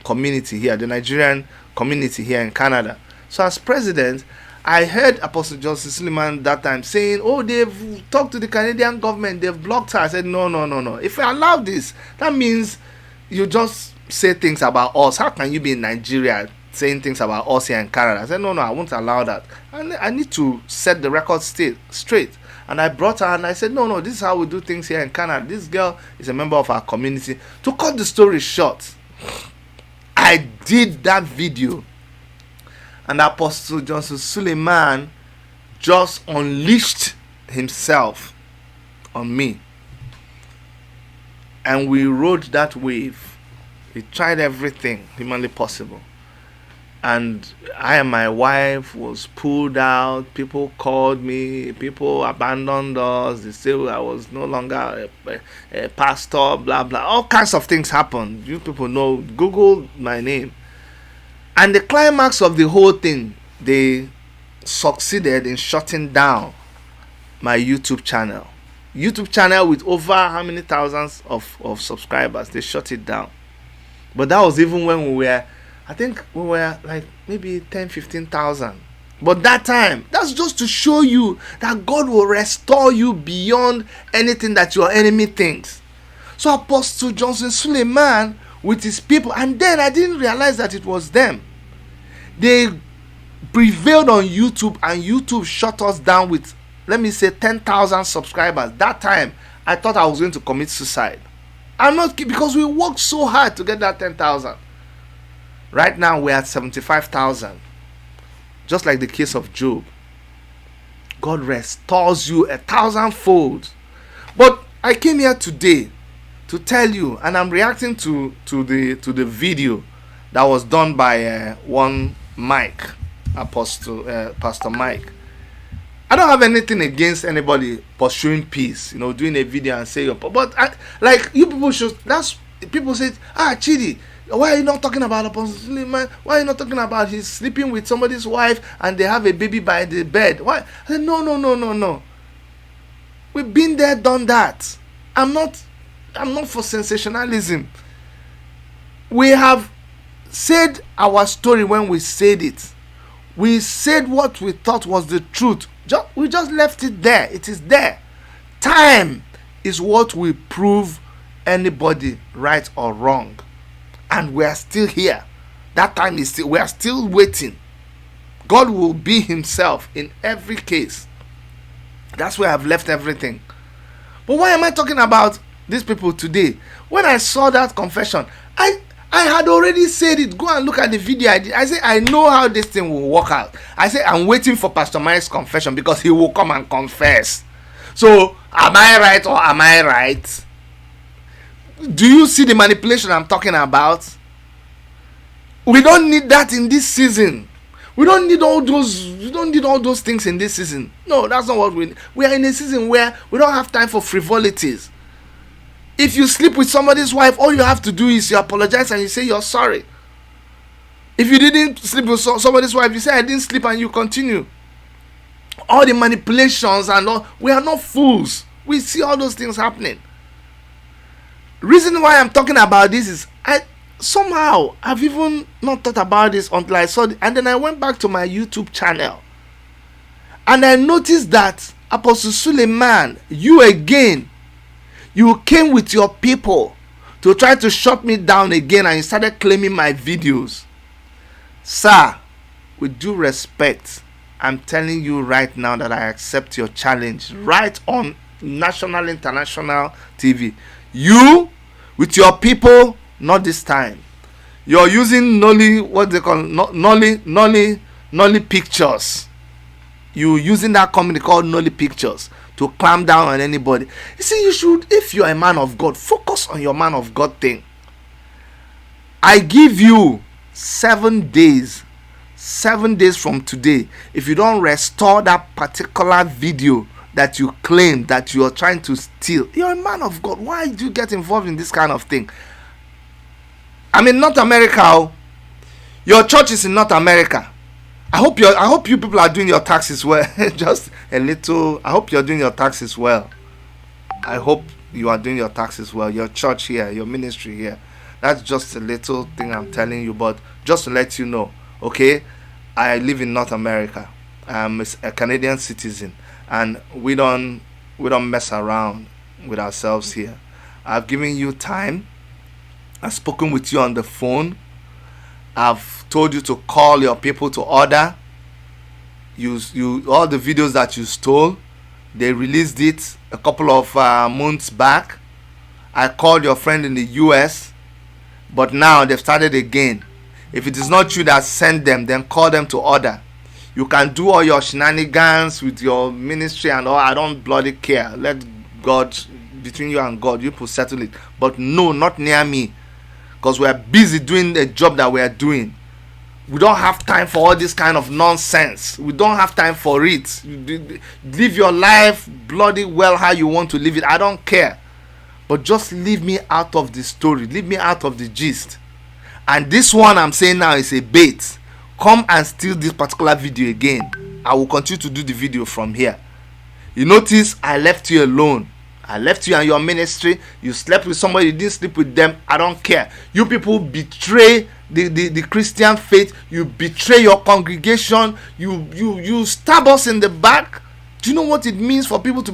community here, the Nigerian community here in Canada. So as president, I heard Apostle Joseph Suleiman that time saying, oh, they've talked to the Canadian government, they've blocked her. I said, no. If I allow this, that means you just say things about us. How can you be in Nigeria saying things about us here in Canada? I said, no, I won't allow that. I need to set the record straight. And I brought her and I said, no, this is how we do things here in Canada. This girl is a member of our community. To cut the story short, I did that video, and Apostle Joseph Suleiman just unleashed himself on me. And we rode that wave. We tried everything humanly possible. And I and my wife was pulled out. People called me. People abandoned us. They said I was no longer a pastor, blah, blah. All kinds of things happened. You people know. Google my name. And the climax of the whole thing, they succeeded in shutting down my YouTube channel. YouTube channel with over how many thousands of subscribers. They shut it down. But that was even when we were, I think we were like maybe 10, 15,000. But that time, that's just to show you that God will restore you beyond anything that your enemy thinks. So Apostle Johnson Suleiman with his people, and then I didn't realize that it was them. They prevailed on YouTube, and YouTube shut us down with, let me say, 10,000 subscribers. That time, I thought I was going to commit suicide. I'm not, because we worked so hard to get that 10,000. Right now we're at 75,000. Just like the case of Job. God restores you 1,000-fold. But I came here today to tell you, and I'm reacting to the video that was done by one Mike, Pastor Mike. I don't have anything against anybody pursuing peace, doing a video and say, but like you people should. That's people say, Chidi, why are you not talking about Apostle Suleiman? Why are you not talking about he's sleeping with somebody's wife and they have a baby by the bed? Why? I said, no. We've been there, done that. I'm not for sensationalism. We have said our story when we said it. We said what we thought was the truth. We just left it there. It is there. Time is what will prove anybody right or wrong. And we are still here. That time is still, we are still waiting. God will be himself in every case. That's where I've left everything. But why am I talking about these people today? When I saw that confession, I had already said it. Go and look at the video I did. I said, I know how this thing will work out. I said, I'm waiting for Pastor Mike's confession because he will come and confess. So, am I right or am I right? Do you see the manipulation I'm talking about? We don't need that in this season. We don't need all those things in this season. No, that's not what we need. We are in a season where we don't have time for frivolities. If you sleep with somebody's wife, all you have to do is you apologize and you say you're sorry. If you didn't sleep with somebody's wife, you say I didn't sleep and you continue. All the manipulations and all, we are not fools. We see all those things happening. Reason why I'm talking about this is I've even not thought about this until I saw it, and then I went back to my YouTube channel and I noticed that Apostle Suleiman, you came with your people to try to shut me down again, and you started claiming my videos. Sir, with due respect, I'm telling you right now that I accept your challenge right on national, international TV. You, with your people, not this time. You're using Nolly Pictures. You using that company called Nolly Pictures to clamp down on anybody. You see, you should, if you're a man of God, focus on your man of God thing. I give you 7 days. 7 days from today. If you don't restore that particular video that you claim that you are trying to steal, you're a man of God. Why do you get involved in this kind of thing? I'm in North America. Your church is in North America. I hope you people are doing your taxes well. Just a little. I hope you're doing your taxes well. I hope you are doing your taxes well. Your church here, your ministry here. That's just a little thing I'm telling you. But just to let you know, okay? I live in North America. I'm a Canadian citizen, and we don't mess around with ourselves here. I've given you time. I've spoken with you on the phone. I've told you to call your people to order. You all the videos that you stole, they released it a couple of months back. I called your friend in the US, but now they've started again. If it is not you that sent them, then call them to order. You can do all your shenanigans with your ministry and all. I don't bloody care. Let God, between you and God, you people settle it. But no, not near me. Because we are busy doing the job that we are doing. We don't have time for all this kind of nonsense. We don't have time for it. Live your life bloody well how you want to live it. I don't care. But just leave me out of the story. Leave me out of the gist. And this one I'm saying now is a bait. Come and steal this particular video again. I will continue to do the video from here. You notice I left you alone. I left you and your ministry. You slept with somebody, you didn't sleep with them. I don't care. You people betray the Christian faith. You betray your congregation. You stab us in the back. Do you know what it means for people to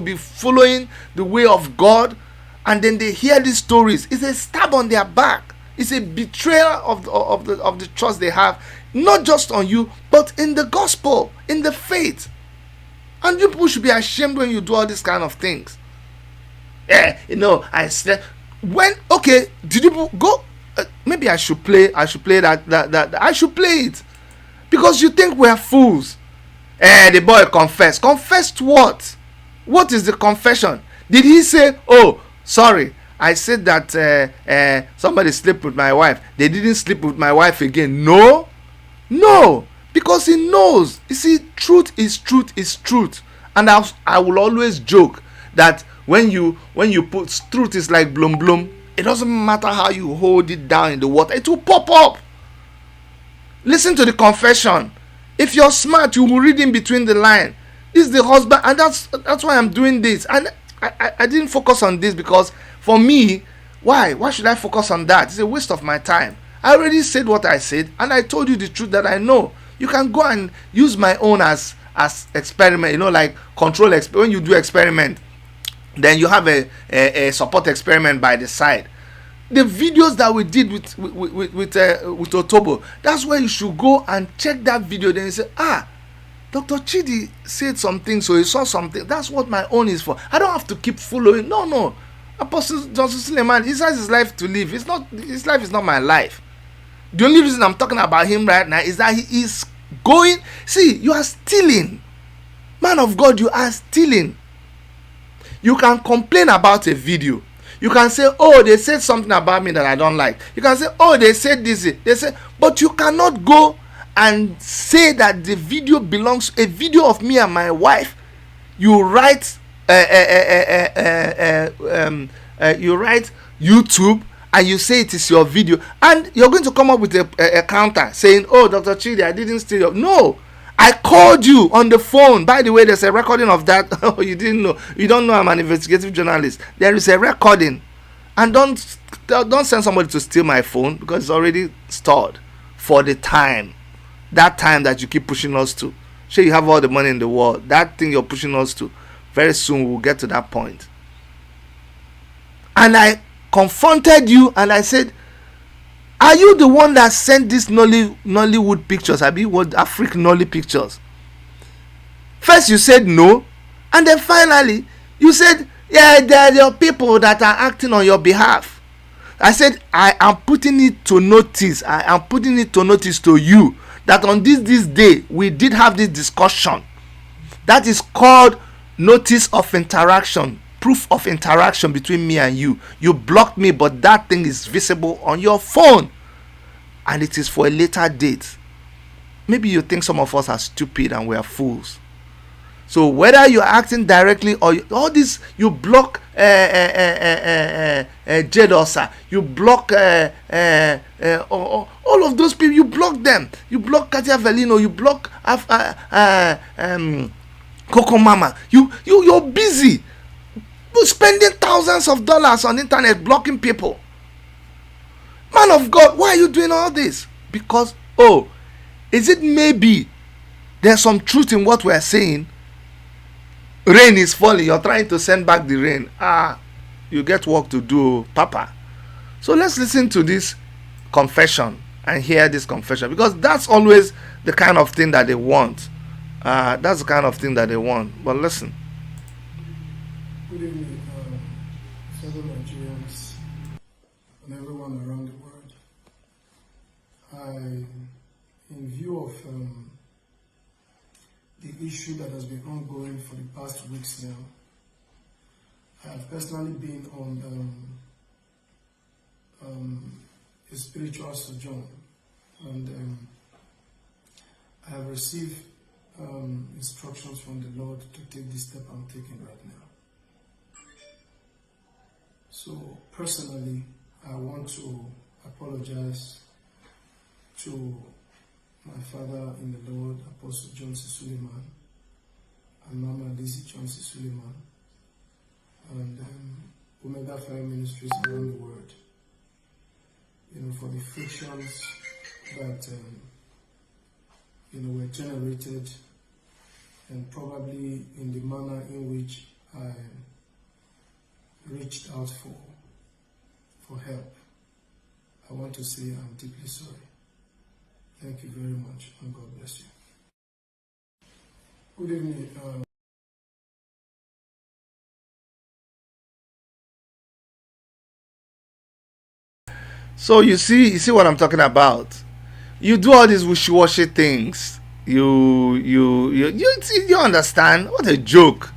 be following the way of God? And then they hear these stories. It's a stab on their back. It's a betrayal of the trust they have, not just on you, but in the gospel, in the faith. And you people should be ashamed when you do all these kind of things. I slept. When did you go? Maybe I should play that. I should play it because you think we are fools. The boy confessed. Confessed what? What is the confession? Did he say, "Oh, sorry, I said that somebody slept with my wife. They didn't sleep with my wife again"? No, because he knows. You see, truth is truth, and I will always joke that when you put truth is like blum. It doesn't matter how you hold it down in the water, it will pop up. Listen to the confession. If you're smart, you will read in between the line. This is the husband, and that's why I'm doing this. And I didn't focus on this because for me, why should I focus on that? It's a waste of my time. I already said what I said, and I told you the truth that I know. You can go and use my own as experiment, like control when you do experiment, then you have a support experiment by the side. The videos that we did with Otobo, that's where you should go and check that video. Then you say, Dr. Chidi said something, so he saw something. That's what my own is for. I don't have to keep following. No. Apostle Johnson Suleiman, he has his life to live. His life is not my life. The only reason I'm talking about him right now is that he is going. See, you are stealing. Man of God, you are stealing. You can complain about a video. You can say, oh, they said something about me that I don't like. You can say, oh, they said this. But you cannot go and say that the video belongs, a video of me and my wife. You write you write YouTube and you say it is your video, and you're going to come up with a counter saying, oh, Dr. Chidi, I didn't steal your. No, I called you on the phone. By the way, there's a recording of that. Oh, you didn't know. You don't know I'm an investigative journalist. There is a recording. And don't send somebody to steal my phone, because it's already stored for the time. That time that you keep pushing us to. Sure, you have all the money in the world. That thing you're pushing us to. Very soon we'll get to that point. And I confronted you and I said, are you the one that sent these Nollywood pictures? I mean, what African Nolly pictures? First you said no, and then finally you said, yeah, there are people that are acting on your behalf. I said, I am putting it to notice. I am putting it to notice to you that on this day we did have this discussion. That is called notice of interaction, proof of interaction between me and you. You blocked me, but that thing is visible on your phone, and it is for a later date. Maybe you think some of us are stupid and we are fools. So whether you're acting directly or all this, you block Jedosa, you block all of those people, you block them. You block Katia Velino, you block Coco Mama. You're busy. You're spending thousands of dollars on internet blocking people. Man of God, why are you doing all this? Because, is it maybe there's some truth in what we're saying? Rain is falling, you're trying to send back the rain. You get work to do, Papa. So let's listen to this confession and hear this confession, because that's always the kind of thing that they want. That's the kind of thing that they want. But listen. Good evening, fellow Nigerians and everyone around the world. In view of the issue that has been ongoing for the past weeks now, I have personally been on a spiritual sojourn, and I have received instructions from the Lord to take this step I'm taking right now. So personally, I want to apologize to my father in the Lord, Apostle Johnson Suleiman, and Mama Lizzie Johnson Suleiman, and Omega Fire Ministries around the world, for the frictions that were generated, and probably in the manner in which I reached out for help. I want to say I'm deeply sorry. Thank you very much, and God bless you. Good evening. So you see what I'm talking about. You do all these wishy-washy things. You understand? What a joke.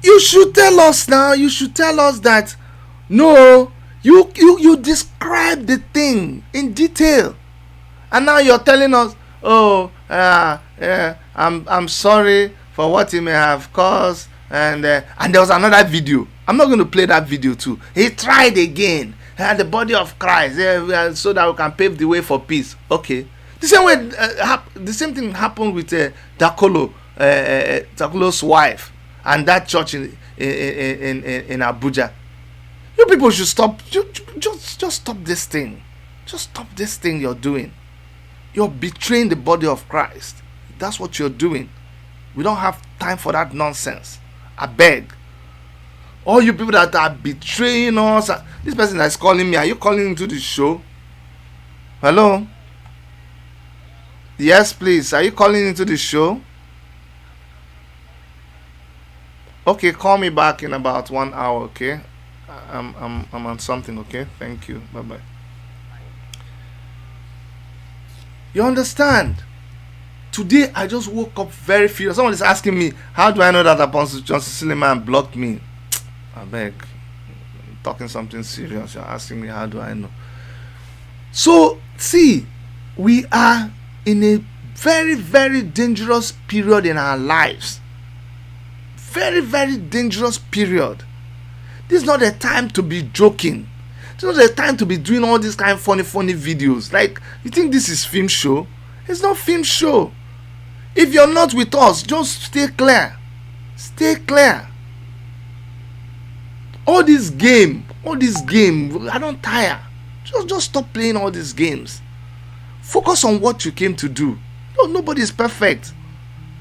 You should tell us now. You should tell us that no, you describe the thing in detail. And now you're telling us, I'm sorry for what he may have caused, and there was another video. I'm not going to play that video too. He tried again, the body of Christ, so that we can pave the way for peace. Okay, the same way, the same thing happened with Dakolo's wife and that church in Abuja. You people should stop. Just stop this thing. Just stop this thing you're doing. You're betraying the body of Christ. That's what you're doing. We don't have time for that nonsense. I beg. All you people that are betraying us. This person that is calling me, are you calling into the show? Hello? Yes, please. Are you calling into the show? Okay, call me back in about 1 hour, okay? I'm on something, okay? Thank you. Bye-bye. You understand? Today, I just woke up very furious. Someone is asking me, how do I know that Apostle Johnson Suleiman blocked me? I beg. I'm talking something serious. You're asking me, how do I know? So, see, we are in a very, very dangerous period in our lives. Very, very dangerous period. This is not the time to be joking. It's not the time to be doing all these kind of funny videos. Like, you think this is film show? It's not film show. If you're not with us, just stay clear. Stay clear. All this game, I don't tire. Just stop playing all these games. Focus on what you came to do. No, nobody is perfect.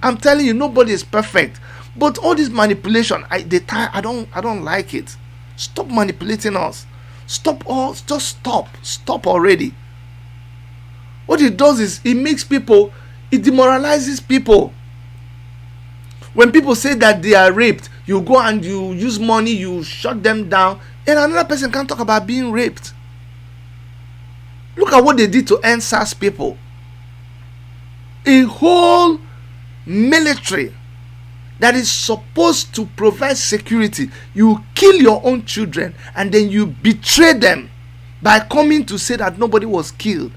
I'm telling you, nobody is perfect. But all this manipulation, I don't like it. Stop manipulating us. Just stop already. What it does is it demoralizes people. When people say that they are raped, you go and you use money, you shut them down, and another person can't talk about being raped. Look at what they did to NSAS people. A whole military that is supposed to provide security, you kill your own children and then you betray them by coming to say that nobody was killed.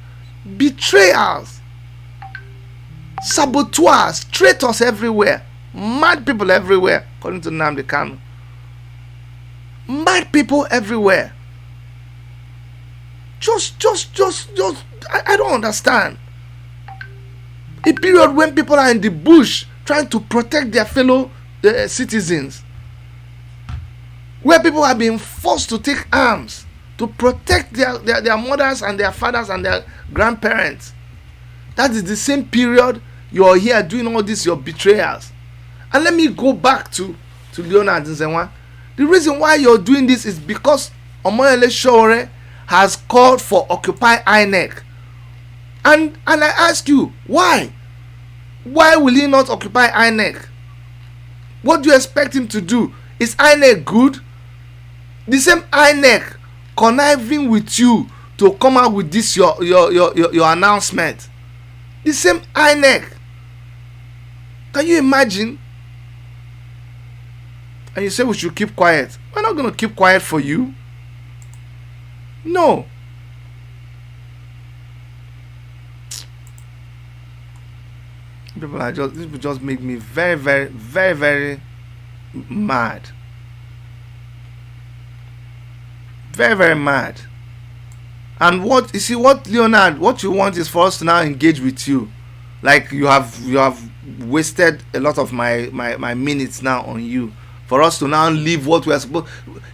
Betrayers, saboteurs, traitors everywhere, mad people everywhere, according to Nnamdi Kanu. Mad people everywhere. I don't understand. A period when people are in the bush trying to protect their fellow citizens, where people are being forced to take arms to protect their mothers and their fathers and their grandparents. That is the same period you're here doing all this, your betrayals. And let me go back to Leonard and Zenwa. The reason why you're doing this is because Omoyele Sowore has called for Occupy INEC. And I ask you, why? Why will he not occupy INEC? What do you expect him to do? Is INEC good? The same INEC conniving with you to come out with this your announcement. The same INEC. Can you imagine? And you say we should keep quiet. We're not going to keep quiet for you. No. People just make me very, very, very, very mad. Very, very mad. And what you see, Leonard, what you want is for us to now engage with you. Like you have wasted a lot of my minutes now on you. For us to now leave what we are supposed.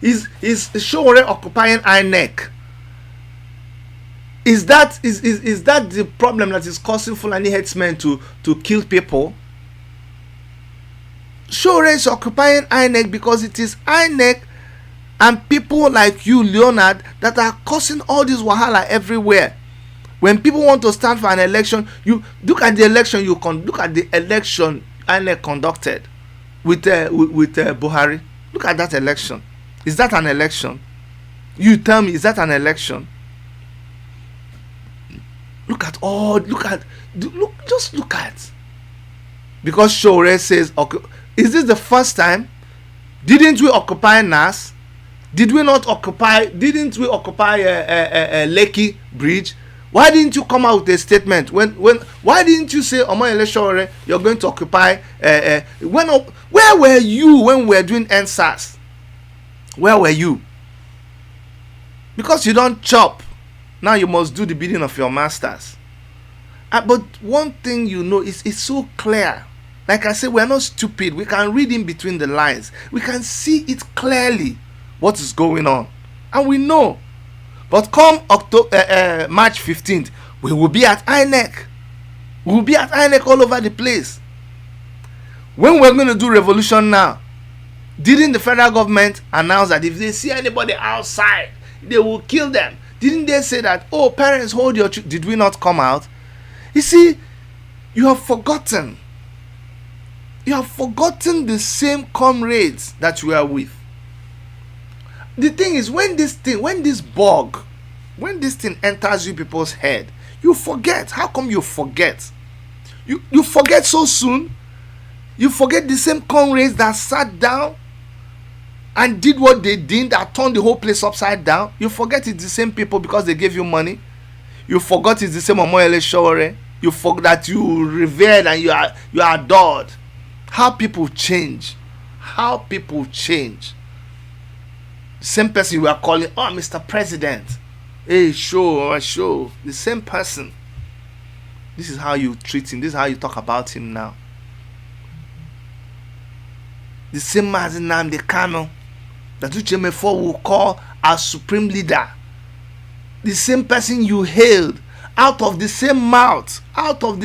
Is Sowore occupying INEC? Is that the problem that is causing Fulani headsmen to kill people? Sowore is occupying INEC because it is INEC and people like you, Leonard, that are causing all this wahala everywhere. When people want to stand for an election, you look at the election. Look at the election INEC conducted with Buhari. Look at that election. Is that an election? You tell me, is that an election? Just look at. Because Sowore says, okay, is this the first time? Didn't we occupy NAS? Didn't we occupy Lekki Bridge? Why didn't you come out with a statement? Why didn't you say, Omoyele Sowore, you're going to occupy? Where were you when we were doing NSAS? Where were you? Because you don't chop. Now you must do the bidding of your masters. But one thing you know is it's so clear. Like I said, we're not stupid. We can read in between the lines. We can see it clearly what is going on. And we know. But come March 15th, we will be at INEC. We will be at INEC all over the place. When we're going to do revolution now, didn't the federal government announce that if they see anybody outside, they will kill them? Didn't they say that, oh, parents, hold your children? Did we not come out? You see, you have forgotten. You have forgotten the same comrades that you are with. The thing is, when this thing enters you people's head, you forget. How come you forget? You forget so soon. You forget the same comrades that sat down and did what they did, that turned the whole place upside down. You forget it's the same people because they gave you money. You forgot it's the same Omoyele Sowore. You forgot that you revered and you are adored. How people change. How people change. The same person you are calling, oh, Mr. President. Hey, show. The same person. This is how you treat him. This is how you talk about him now. The same Mazi Nnamdi Kanu that Mefoh will call as supreme leader. The same person you hailed out of the same mouth. How does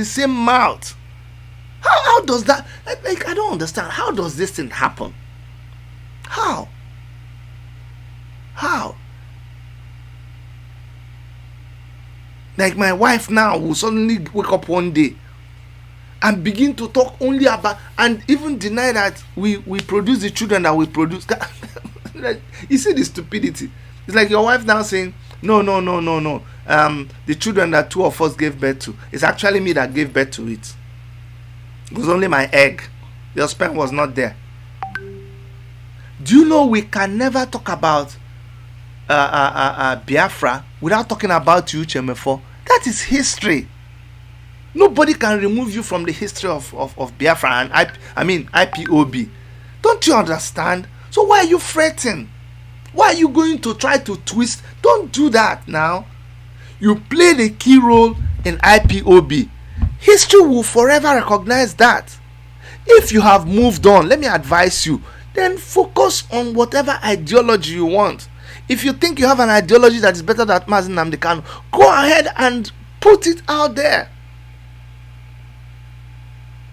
that, like, I don't understand. How does this thing happen? How? Like, my wife now will suddenly wake up one day and begin to talk only about, and even deny that we produce the children that we produce. Like, you see the stupidity. It's like your wife now saying, no. The children that two of us gave birth to, it's actually me that gave birth to it. It was only my egg. Your sperm was not there. Do you know we can never talk about Biafra without talking about you, Mefoh? That is history. Nobody can remove you from the history of Biafra and IPOB. Don't you understand? So why are you fretting? Why are you going to try to twist? Don't do that now. You played a key role in IPOB. History will forever recognize that. If you have moved on, let me advise you, then focus on whatever ideology you want. If you think you have an ideology that is better than Mazi Nnamdi Kanu, go ahead and put it out there.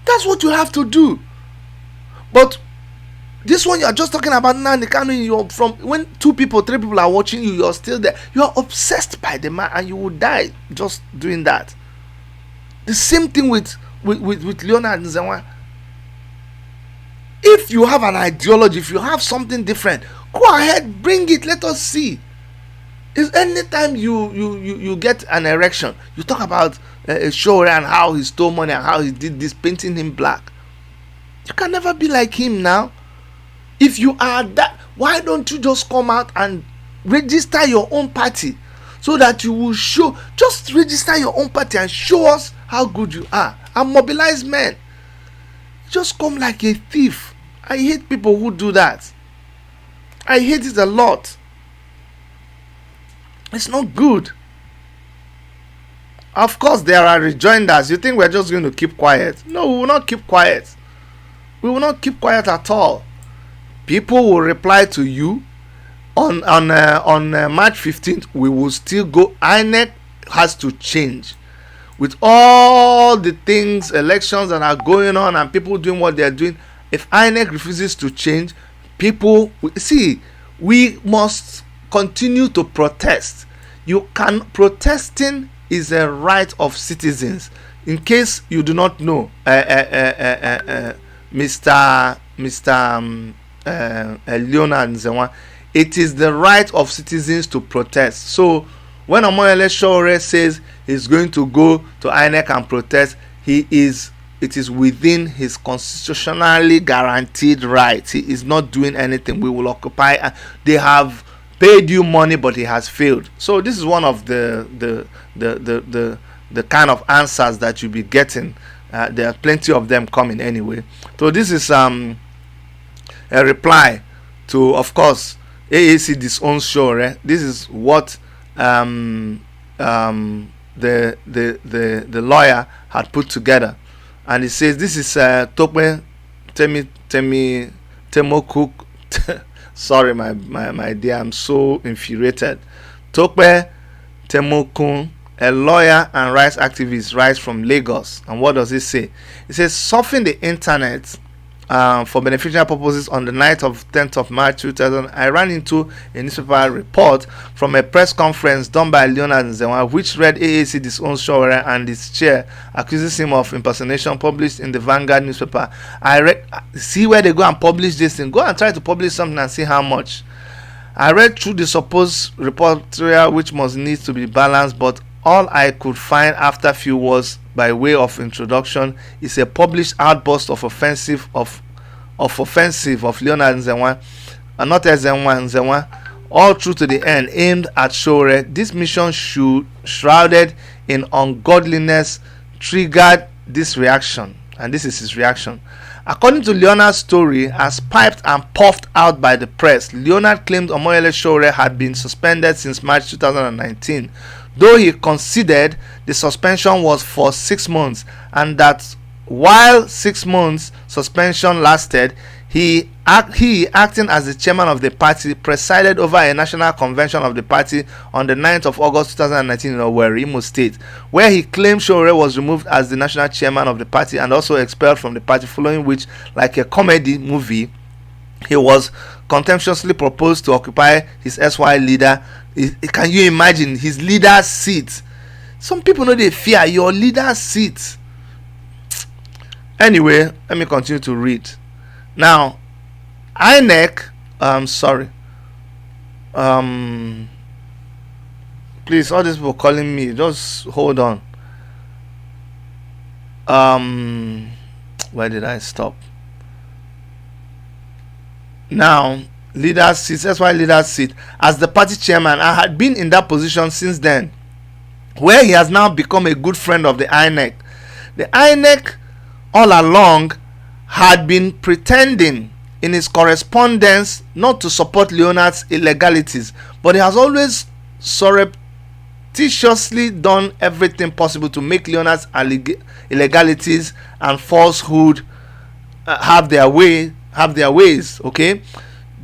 That's what you have to do. But this one, you are just talking about Nnamdi Kanu. You're from, when 2 people, 3 people are watching you, you're still there. You are obsessed by the man and you will die just doing that. The same thing with Leonard and Nzewa. If you have an ideology, if you have something different, go ahead, bring it, let us see. Is anytime you get an erection, you talk about a show and how he stole money and how he did this, painting him black. You can never be like him now. If you are that, why don't you just come out and register your own party so that you will show, just register your own party and show us how good you are and mobilize men. Just come like a thief. I hate people who do that. I hate it a lot. It's not good. Of course, there are rejoinders. You think we're just going to keep quiet? No, we will not keep quiet. We will not keep quiet at all. People will reply to you on March 15th. We will still go. INEC has to change. With all the things, elections that are going on and people doing what they're doing, if INEC refuses to change, people see, we must continue to protest. Protesting is a right of citizens. In case you do not know, Mr. Leonard Nzewa, it is the right of citizens to protest. So when Omoyele Sowore says he's going to go to INEC and protest, it is within his constitutionally guaranteed right. He is not doing anything. We will occupy. They have paid you money, but he has failed. So this is one of the kind of answers that you'll be getting. There are plenty of them coming anyway. So this is a reply to, of course, AAC disowns Sowore. This is what the lawyer had put together, and he says this is Tope Temokuk. Sorry, my dear, I'm so infuriated. Tope Temokun, a lawyer and rights activist, writes from Lagos. And what does it say? It says, surfing the internet for beneficial purposes on the night of 10th of March 2000, I ran into a newspaper report from a press conference done by Leonard, which read AAC disowns Showore and its chair accuses him of impersonation, published in the Vanguard newspaper. I read, see where they go and publish this thing. Go and try to publish something and see how much. I read through the supposed reportorial, which must need to be balanced, but all I could find after few words by way of introduction is a published outburst of offensive of Leonard Nzenwa, and not Nzenwa, all through to the end, aimed at Showore. This mission, shrouded in ungodliness, triggered this reaction, and this is his reaction. According to Leonard's story, as piped and puffed out by the press, Leonard claimed Omoyele Showore had been suspended since March 2019, though he conceded the suspension was for 6 months, and that while 6 months suspension lasted, he acting as the chairman of the party, presided over a national convention of the party on the 9th of August 2019 in Owerri, Imo State, where he claimed Showore was removed as the national chairman of the party and also expelled from the party, following which, like a comedy movie, he was contemptuously proposed to occupy his SY leader. Can you imagine his leader's seat? Some people know they fear your leader's seat. Anyway, let me continue to read. Now, INEC, please, all these people calling me, just hold on. Where did I stop? Now, leader's seat, that's why leader's seat. As the party chairman, I had been in that position since then, where he has now become a good friend of the INEC. The INEC, all along, had been pretending in his correspondence not to support Leonard's illegalities, but he has always surreptitiously done everything possible to make Leonard's illegalities and falsehood have their ways, okay,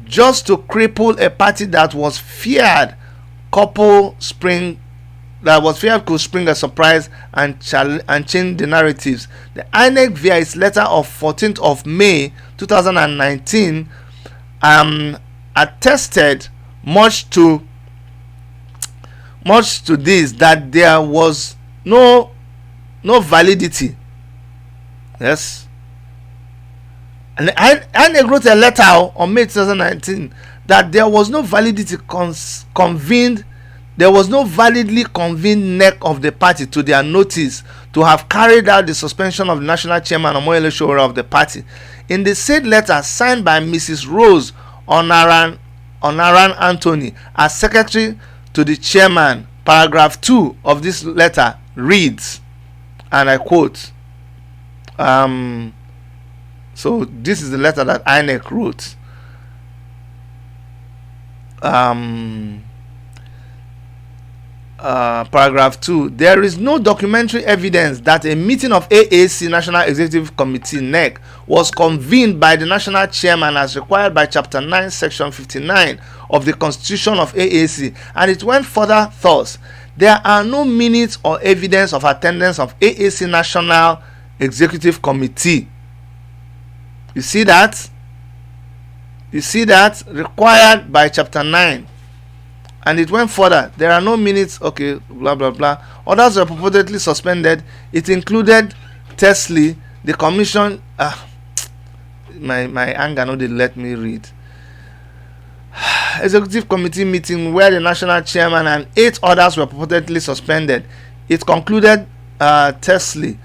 just to cripple a party that was feared could spring a surprise and change the narratives. The INEC, via its letter of 14th of May 2019, attested much to this, that there was no validity. Yes. And INEC wrote a letter on May 2019 that there was no validity there was no validly convened neck of the party to their notice to have carried out the suspension of the national chairman Omoyele Showore of the party. In the said letter, signed by Mrs. Rose Onaran Anthony as secretary to the chairman, paragraph 2 of this letter reads, and I quote, so this is the letter that INEC wrote. Paragraph 2. There is no documentary evidence that a meeting of AAC National Executive Committee (NEC) was convened by the national chairman as required by Chapter 9, Section 59 of the Constitution of AAC, and it went further thus: there are no minutes or evidence of attendance of AAC National Executive Committee. You see that? Required by Chapter 9. And it went further. There are no minutes. Okay, blah blah blah. Others were purportedly suspended. It included Tesley, the commission. My anger no, they let me read. Executive committee meeting where the national chairman and 8 others were purportedly suspended. It concluded Tesley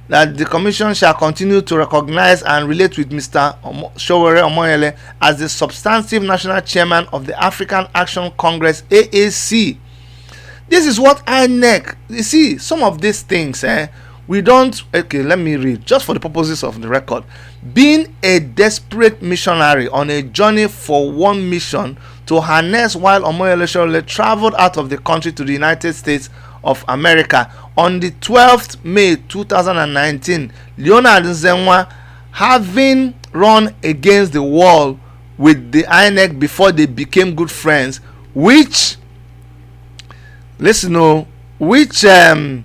that the commission shall continue to recognize and relate with Mr. Showore Omoyele as the substantive national chairman of the African Action Congress AAC. This is what INEC. You see, some of these things, we don't. Okay, let me read just for the purposes of the record. Being a desperate missionary on a journey for one mission to harness while Omoyele Showore traveled out of the country to the United States of America on the 12th May 2019, Leonard Nzenwa, having run against the wall with the INEC before they became good friends, which Listen, oh, which run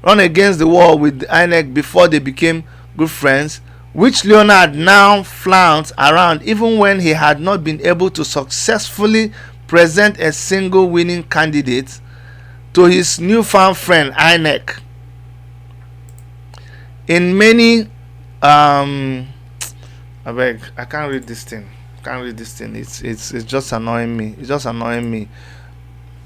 against the wall with INEC before they became good friends, which Leonard now flaunts around even when he had not been able to successfully present a single winning candidate to his newfound friend INEC. In many I can't read this thing. It's just annoying me.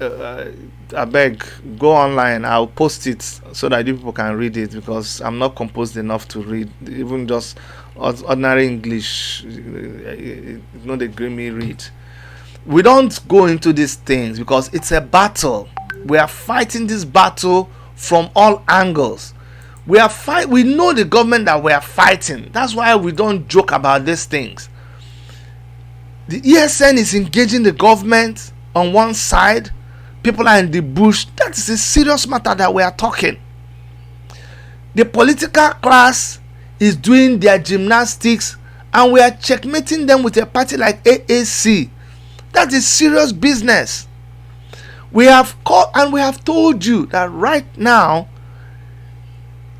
I beg, go online. I'll post it so that you people can read it, because I'm not composed enough to read even just ordinary English. It's not a grimy read. We don't go into these things because it's a battle. We are fighting this battle from all angles. We know the government that we are fighting. That's why we don't joke about these things. The ESN is engaging the government on one side. People are in the bush. That is a serious matter that we are talking. The political class is doing their gymnastics, and we are checkmating them with a party like AAC. That is serious business. We have called and we have told you that right now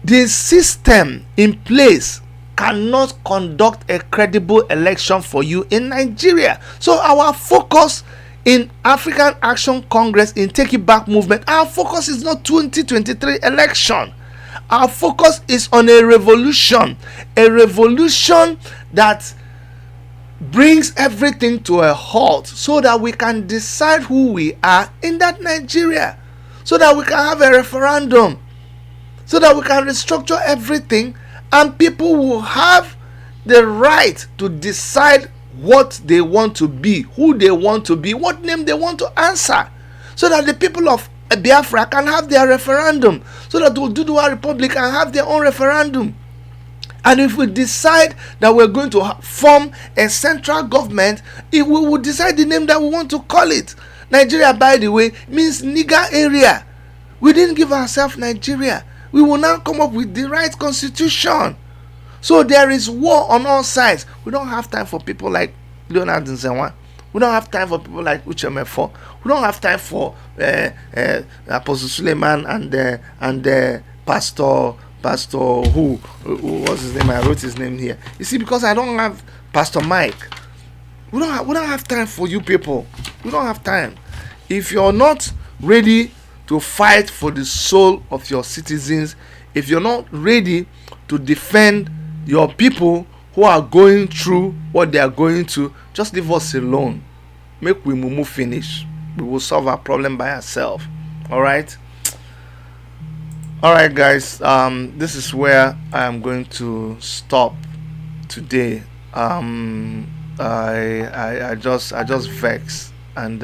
the system in place cannot conduct a credible election for you in Nigeria. So our focus in African Action Congress, in Take It Back movement, our focus is not 2023 election. Our focus is on a revolution that brings everything to a halt, so that we can decide who we are in that Nigeria, so that we can have a referendum, so that we can restructure everything, and people will have the right to decide what they want to be, who they want to be, what name they want to answer, so that the people of Biafra can have their referendum, so that the Oduduwa Republic can have their own referendum. And if we decide that we're going to form a central government, if we will decide the name that we want to call it. Nigeria, by the way, means nigger area. We didn't give ourselves Nigeria. We will now come up with the right constitution. So there is war on all sides. We don't have time for people like Leonard and Zenwa. We don't have time for people like Mefoh. We don't have time for Apostle Suleiman and Pastor who was his name? I wrote his name here. You see, because I don't have Pastor Mike. We don't have time for you people. We don't have time. If you're not ready to fight for the soul of your citizens, if you're not ready to defend your people who are going through what they are going to, just leave us alone. Make we move finish. We will solve our problem by ourselves. All right, guys. This is where I am going to stop today. I just vex, and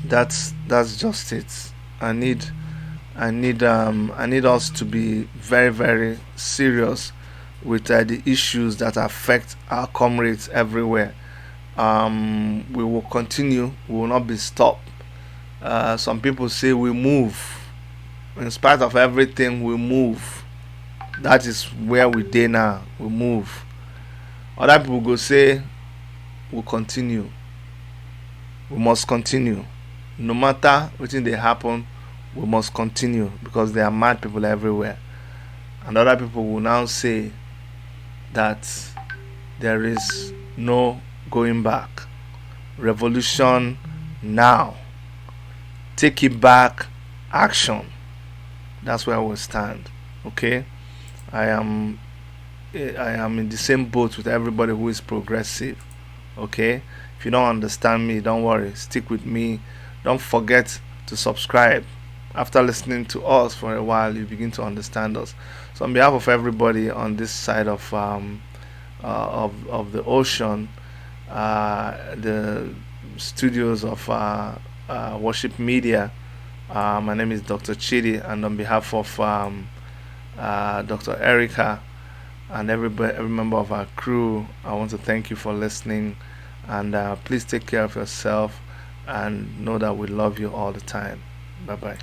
that's just it. I need us to be very, very serious with the issues that affect our comrades everywhere. We will continue. We will not be stopped. Some people say we move. In spite of everything, we move. That is where we dey now. We move. Other people go say we'll continue. We must continue. No matter what they happen, we must continue, because there are mad people everywhere. And other people will now say that there is no going back. Revolution now. Take it back. Action. That's where we stand. Okay? I am in the same boat with everybody who is progressive. Okay? If you don't understand me, don't worry. Stick with me. Don't forget to subscribe. After listening to us for a while, you begin to understand us. So on behalf of everybody on this side of the ocean, the studios of Worship Media, my name is Dr. Chidi, and on behalf of Dr. Erica and every member of our crew, I want to thank you for listening, and please take care of yourself and know that we love you all the time. Bye bye.